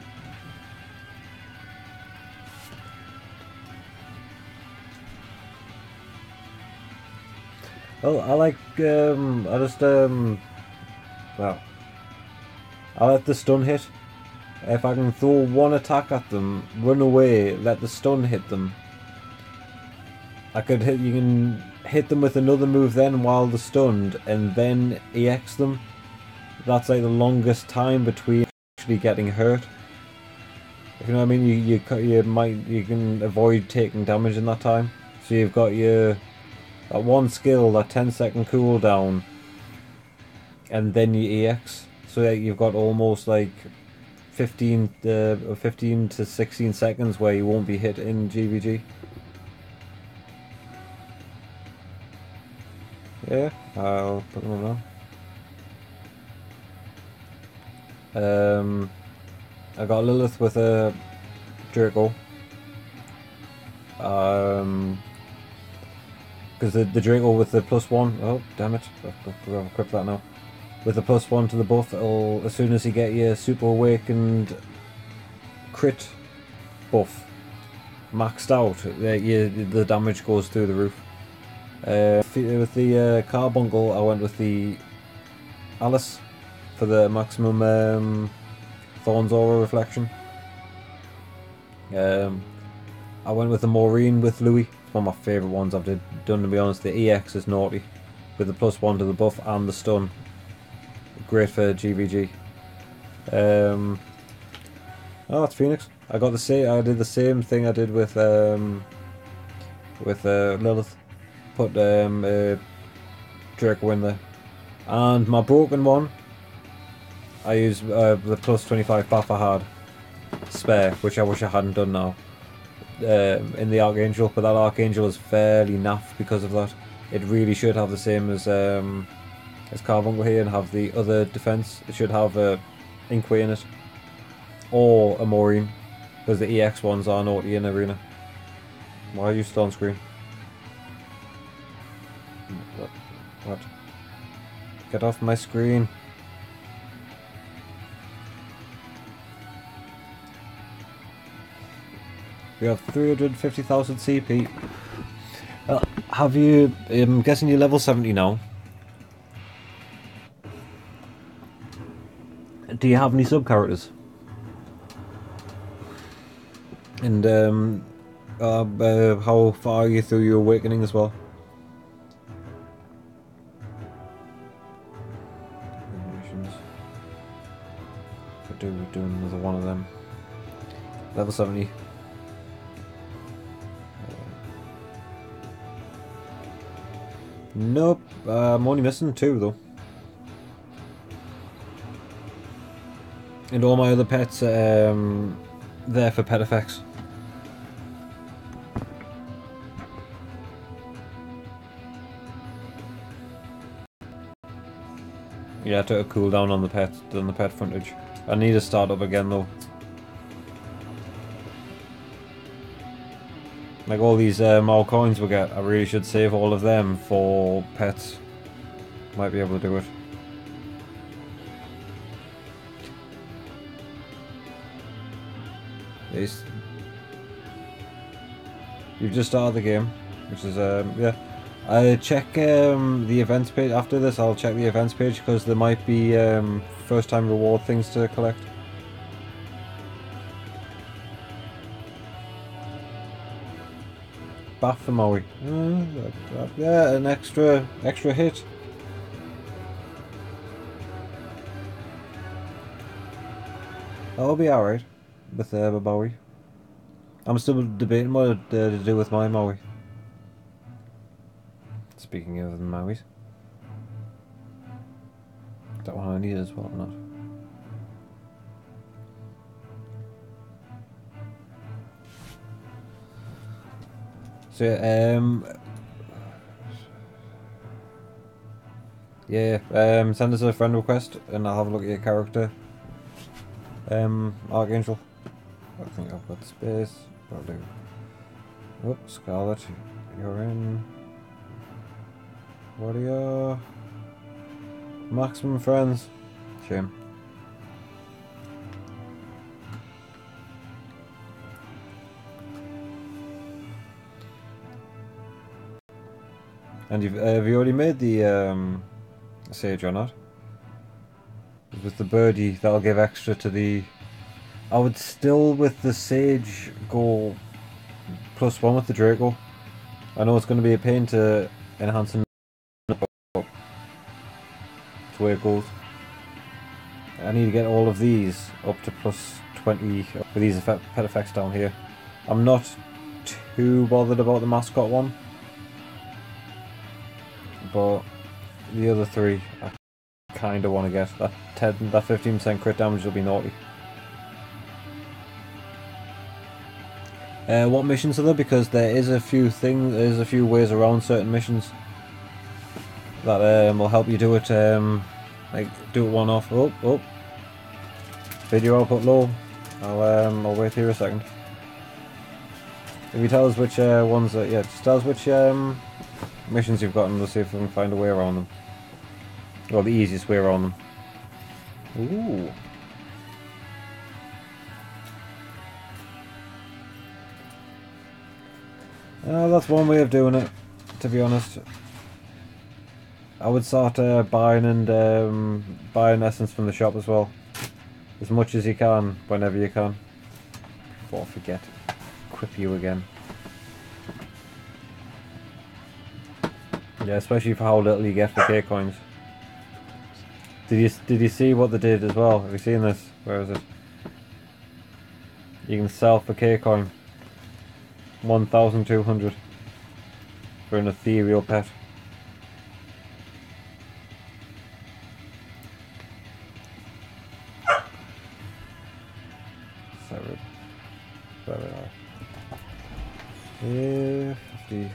Well, I like, well, I let the stun hit. If I can throw one attack at them, run away, let the stun hit them. You can hit them with another move then while they're stunned, and then EX them. That's like the longest time between actually getting hurt. If you know what I mean, you can avoid taking damage in that time. So you've got that one skill, that 10-second cooldown, and then you EX. So you've got almost like 15 to 16 seconds where you won't be hit in GVG. Yeah, I'll put them on. I got Lilith with a Draco. Because the Draco with the +1, oh damn it, I'll equip that now. With the +1 to the buff, as soon as you get your super awakened crit buff maxed out, the damage goes through the roof. With the Carbuncle, I went with the Alice for the maximum Thorns Aura reflection. I went with the Maureen with Louis. It's one of my favourite ones I've done, to be honest. The EX is naughty with the +1 to the buff and the stun. Great for GVG. Oh, that's Phoenix. I did the same thing I did with Lilith. Put Draco in there. And my broken one, I used the +25 buff I had spare, which I wish I hadn't done now, in the Archangel, but that Archangel is fairly naff because of that. It really should have the same as Carbuncle here and have the other defense. It should have a Inkway in it, or a Maureen, because the EX ones are naughty in Arena. Why are you still on screen? What? Get off my screen. We have 350,000 CP. Have you... I'm guessing you're level 70 now. Do you have any sub-characters? And how far are you through your awakening as well? Could do another one of them. Level 70. Nope, I'm only missing 2 though. And all my other pets are there for pet effects. Yeah, I took a cooldown on the pet frontage. I need to start up again though. Like all these more coins we get, I really should save all of them for pets. Might be able to do it. You've just started the game, which is yeah. I check the events page after this. I'll check the events page because there might be first time reward things to collect. Bath for Maui. Yeah, an extra hit. That'll be alright with Maui. I'm still debating what to do with my Maui. Speaking of Mauis. That one I need as well, not. So send us a friend request and I'll have a look at your character. Archangel. I think I've got space. I'll do. Oh, Scarlet, you're in. What are your maximum friends? Shame. And have you already made the sage or not? With the birdie, that'll give extra to the. I would still with the sage go +1 with the Draco. I know it's going to be a pain to enhance and it's where it goes. I need to get all of these up to +20 with these pet effects down here. I'm not too bothered about the mascot one, but the other three I kind of want to get. That 15% crit damage will be naughty. What missions are there? Because there is a few ways around certain missions that will help you do it. Like do it one off. Oh, video output low. I'll wait here a second. If you tell us which ones, just tell us which missions you've got, and we'll see if we can find a way around them. Or the easiest way around them. Ooh. That's one way of doing it, to be honest. I would start buying essence from the shop as well. As much as you can, whenever you can. Before I forget. Equip you again. Yeah, especially for how little you get for K coins. Did you see what they did as well? Have you seen this? Where is it? You can sell for K coin 1,200 for an ethereal pet. Yeah, 50.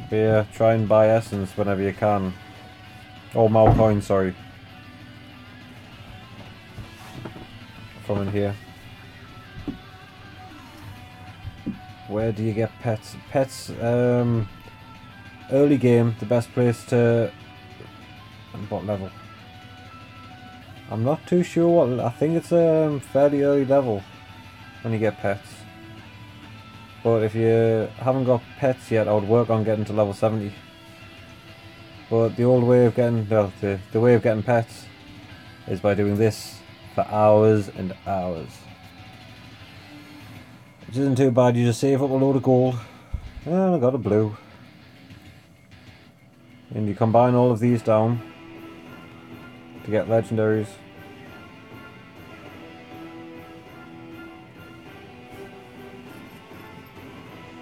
But yeah, try and buy essence whenever you can. Oh, Mal coin, sorry. From in here. Where do you get pets? Pets, early game, the best place to... And what level? I'm not too sure what... I think it's a fairly early level when you get pets. But if you haven't got pets yet, I would work on getting to level 70. But the old way of getting... Well, the way of getting pets is by doing this for hours and hours. Which isn't too bad, you just save up a load of gold. And I got a blue. And you combine all of these down to get legendaries.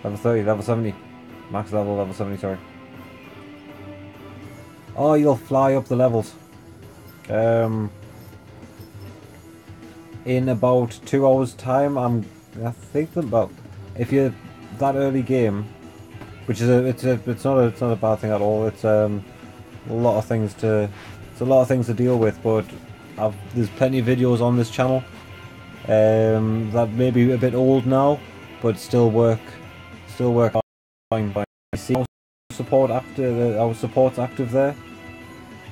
Level 30, level 70. Max level, level 70, sorry. Oh, you'll fly up the levels. In about 2 hours time, I think that about if you're that early game, which is it's not a bad thing at all. It's a lot of things to deal with, but there's plenty of videos on this channel that may be a bit old now, but still work fine. By see our support's active there.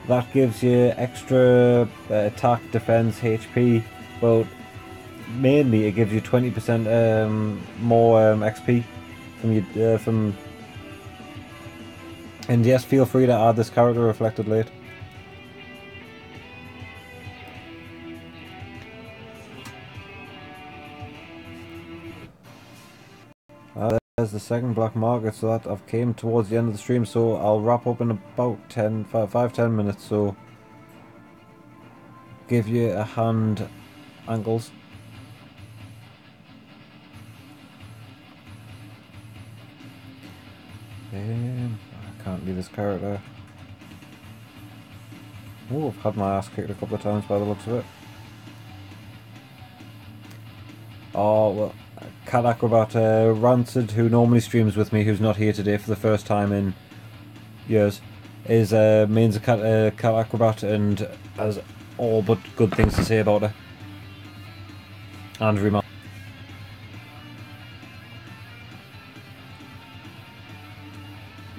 That gives you extra attack, defense, HP. Well, mainly it gives you 20% more XP from. And yes, feel free to add this character reflected late. There's the second black market, so that I've came towards the end of the stream, so I'll wrap up in about 5-10 minutes, so give you a hand, ankles. I can't leave this character. Oh, I've had my ass kicked a couple of times by the looks of it. Oh, well, Cat Acrobat Rancid, who normally streams with me, who's not here today for the first time in years, is mains a Cat Acrobat and has all but good things to say about her. And Rima.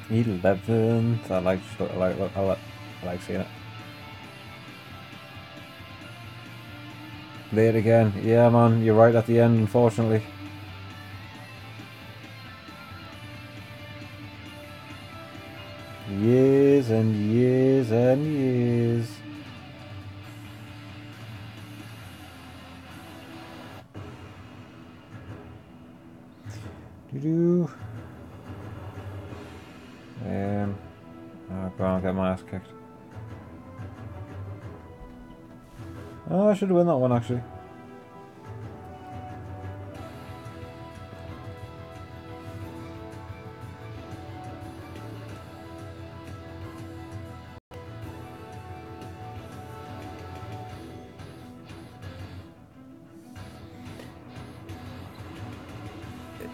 11th. I like seeing it. Late again. Yeah, man, you're right at the end, unfortunately. Years and years and years. Doo-doo. Oh god, I'll get my ass kicked. Oh, I should have won that one actually.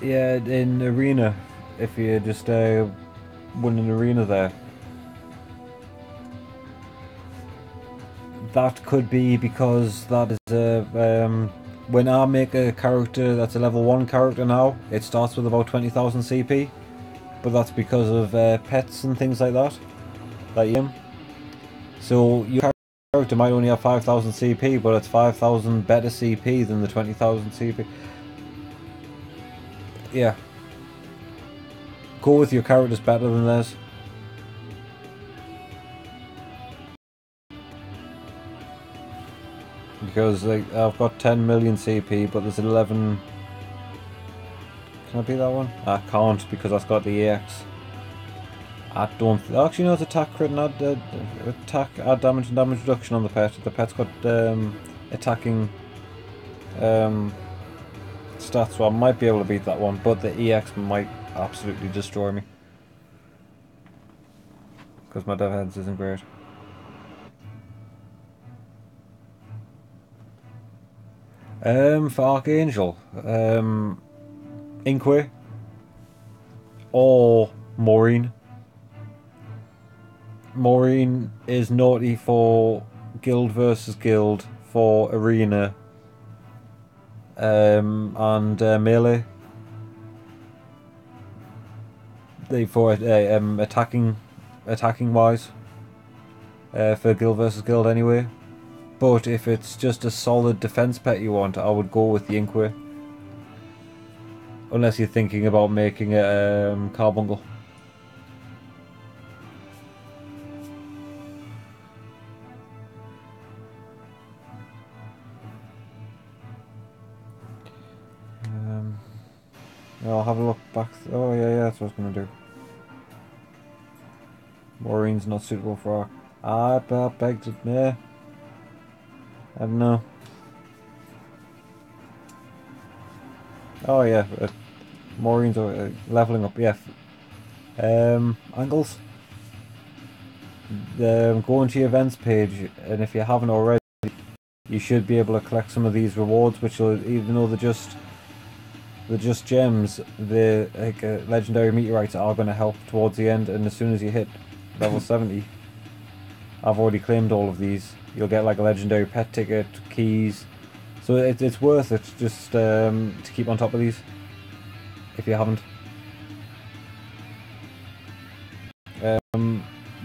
Yeah, in arena, if you just win an arena there, that could be because that is a when I make a character that's a level 1 character now, it starts with about 20,000 CP, but that's because of pets and things like that. So your character might only have 5,000 CP, but it's 5,000 better CP than the 20,000 CP. Yeah. Go with your characters better than theirs. Because like I've got 10 million CP, but there's 11. Can I be that one? I can't because that's got the EX. I don't. Actually, no, it's attack crit and add damage and damage reduction on the pet. The pet's got attacking stats, so I might be able to beat that one, but the EX might absolutely destroy me because my dev heads isn't great. For Archangel, Inkway or Maureen. Maureen is naughty for guild versus guild, for arena, and melee. They for attacking wise, for guild versus guild anyway. But if it's just a solid defense pet you want, I would go with the Inkway. Unless you're thinking about making a Carbuncle. I'll have a look back. Oh yeah, that's what I was gonna do. Maureen's not suitable for Arc. I begged it. Yeah. I don't know. Oh yeah, Maureen's leveling up. Yeah. Angles. Go into your events page, and if you haven't already, you should be able to collect some of these rewards, which will, even though they're just gems, the legendary meteorites are going to help towards the end. And as soon as you hit level 70, I've already claimed all of these. You'll get like a legendary pet ticket, keys. So it's worth it just to keep on top of these if you haven't.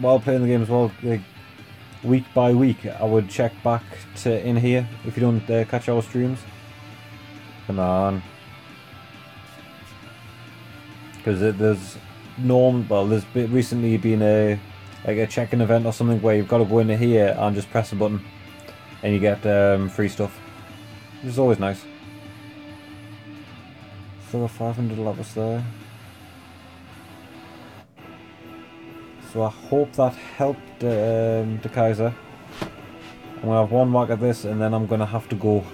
While playing the game as well, like, week by week, I would check back to in here if you don't catch our streams. Come on. Because there's there's recently been a check-in event or something where you've got to go in here and just press a button and you get free stuff, which is always nice. Still got 500 levels there. So I hope that helped the Kaiser. I'm going to have one whack at this and then I'm going to have to go.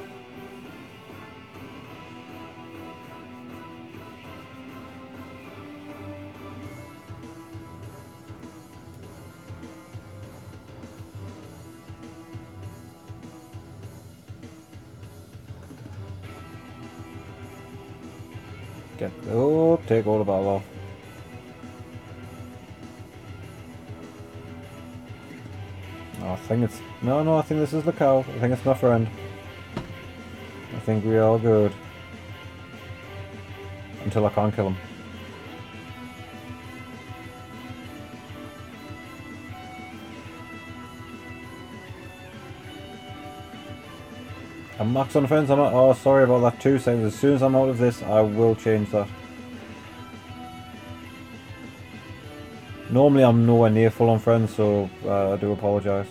Take all the battle off. Oh, I think it's... No, I think this is the cow. I think it's my friend. I think we're all good. Until I can't kill him. I'm max on friends. Oh, sorry about that. 2 seconds. As soon as I'm out of this, I will change that. Normally, I'm nowhere near full on friends, so I do apologise.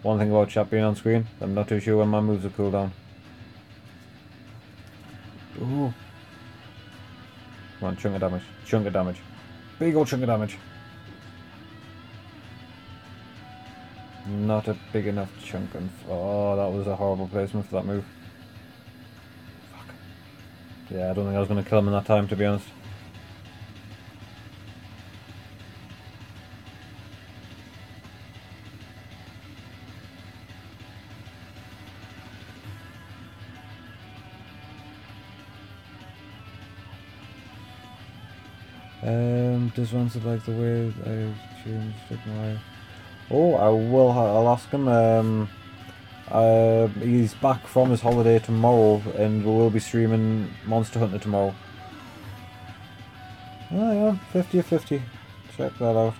One thing about chat being on screen, I'm not too sure when my moves are cooldown. Ooh. Come on, chunk of damage. Chunk of damage. Big old chunk of damage. Not a big enough chunk. Oh, that was a horrible placement for that move. Fuck. Yeah, I don't think I was going to kill him in that time, to be honest. Does one like the way I changed my... Oh, I'll ask him. He's back from his holiday tomorrow, and we will be streaming Monster Hunter tomorrow. Oh yeah, 50 or 50. Check that out.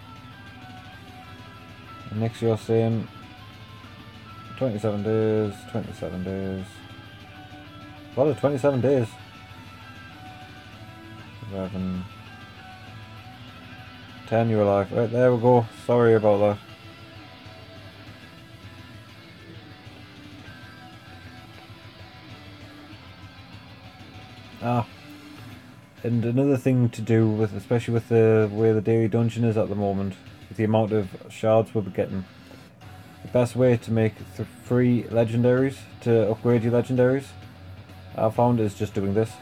And next you're saying 27 days, 27 days. What are 27 days? 11... 10 you're alive. Right, there we go. Sorry about that. And another thing to do with, especially with the way the daily dungeon is at the moment, with the amount of shards we'll be getting, the best way to make 3 legendaries, to upgrade your legendaries, I've found is just doing this.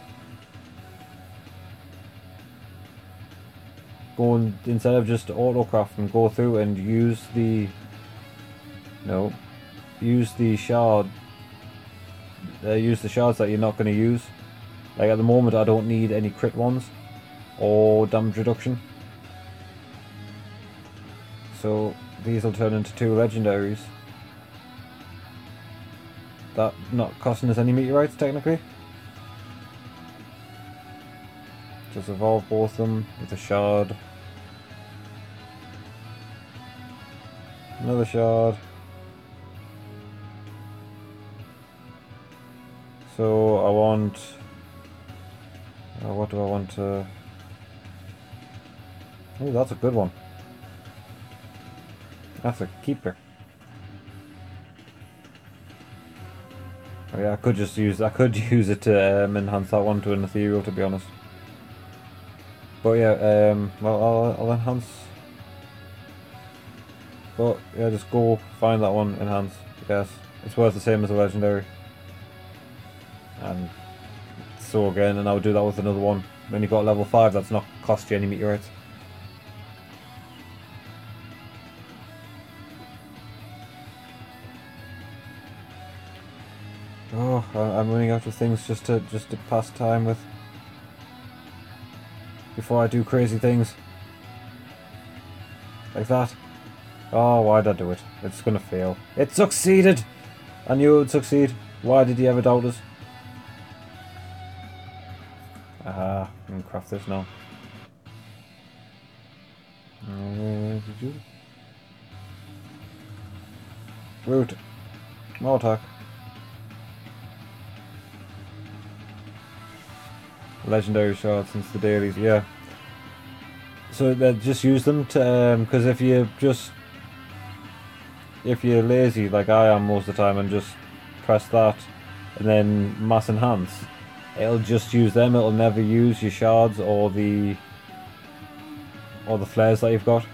Instead of just auto-crafting, go through and use the shard. Use the shards that you're not going to use. Like at the moment, I don't need any crit ones or damage reduction. So these will turn into 2 legendaries. That not costing us any meteorites technically. Just evolve both of them with a shard. Another shard. So I want... what do I want to... Oh, that's a good one. That's a keeper. Oh yeah, I could use it to enhance that one to an ethereal, to be honest. But yeah, well, I'll enhance. But yeah, just go find that one, enhance. Yes, it's worth the same as a legendary. And so again, and I'll do that with another one. When you've got level 5, that's not cost you any meteorites. Oh, I'm running out of things just to pass time with. Before I do crazy things. Like that. Oh, why'd I do it? It's gonna fail. It succeeded! I knew it would succeed. Why did you ever doubt us? Aha, I can craft this now. Did you? Root. More attack. Legendary shards since the dailies, yeah. So just use them to, because if you're lazy like I am most of the time and just press that and then mass enhance, it'll just use them. It'll never use your shards or the flares that you've got.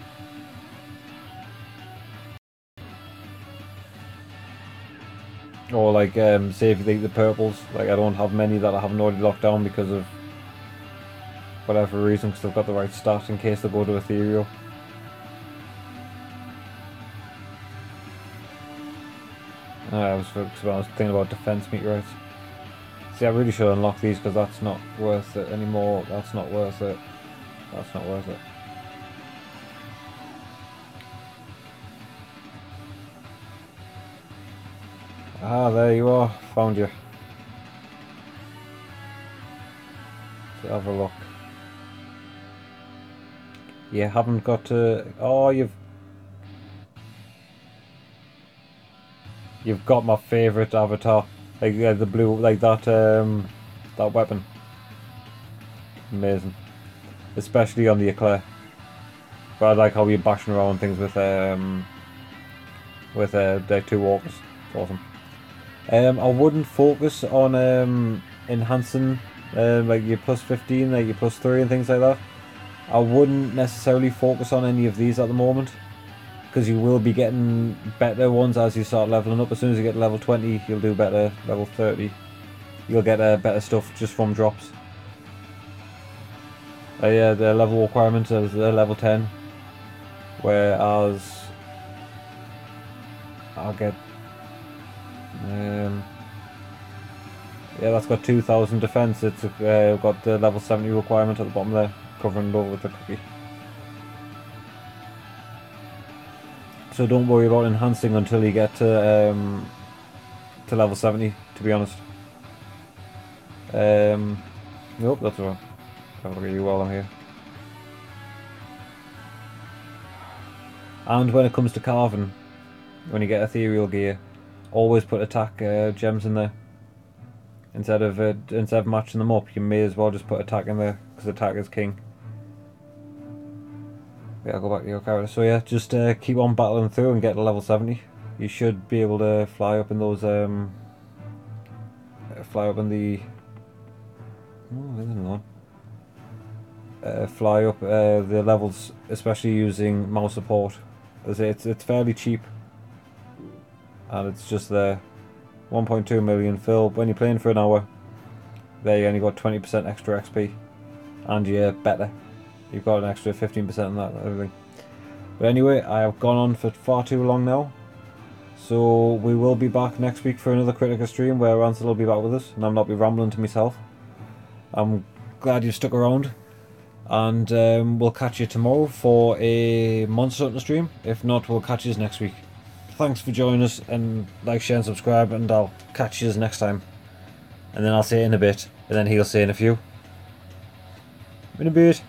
Or like say if you take the purples, like I don't have many that I haven't already locked down because of whatever reason, because they've got the right stat in case they go to ethereal. I was thinking about defense meteorites. See, I really should unlock these because that's not worth it anymore. That's not worth it. That's not worth it. Ah, there you are. Found you. Let's have a look. You haven't got to... Oh, you've got my favourite avatar. Like, yeah, the blue, like that weapon. Amazing. Especially on the Eclair. But I like how you're bashing around things with the two walkers. It's awesome. I wouldn't focus on enhancing like your plus 15, like your plus 3 and things like that. I wouldn't necessarily focus on any of these at the moment, because you will be getting better ones as you start leveling up. As soon as you get to level 20, you'll do better. Level 30, you'll get better stuff just from drops. Yeah, the level requirement is level 10, whereas I'll get yeah, that's got 2000 defense. It's got the level 70 requirement at the bottom there, covering it over with the cookie. So don't worry about enhancing until you get to level 70, to be honest. Nope, that's all right. Have a look at you while I'm here. And when it comes to carving, when you get ethereal gear, always put attack gems in there. Instead of matching them up, you may as well just put attack in there, because attack is king. Yeah, I'll go back to your character. So yeah, just keep on battling through and get to level 70. You should be able to fly up in those fly up in the fly up the levels, especially using mouse support. As it's fairly cheap, and it's just there. 1.2 million fill. When you're playing for an hour, there you only got 20% extra XP, and you're better. You've got an extra 15% on that and everything. But anyway, I have gone on for far too long now. So we will be back next week for another Kritika stream where Rancid will be back with us, and I'll not be rambling to myself. I'm glad you stuck around, and we'll catch you tomorrow for a Monster Hunter stream. If not, we'll catch you next week. Thanks for joining us, and like, share and subscribe, and I'll catch you next time. And then I'll say it in a bit, and then he'll say in a few. In a bit.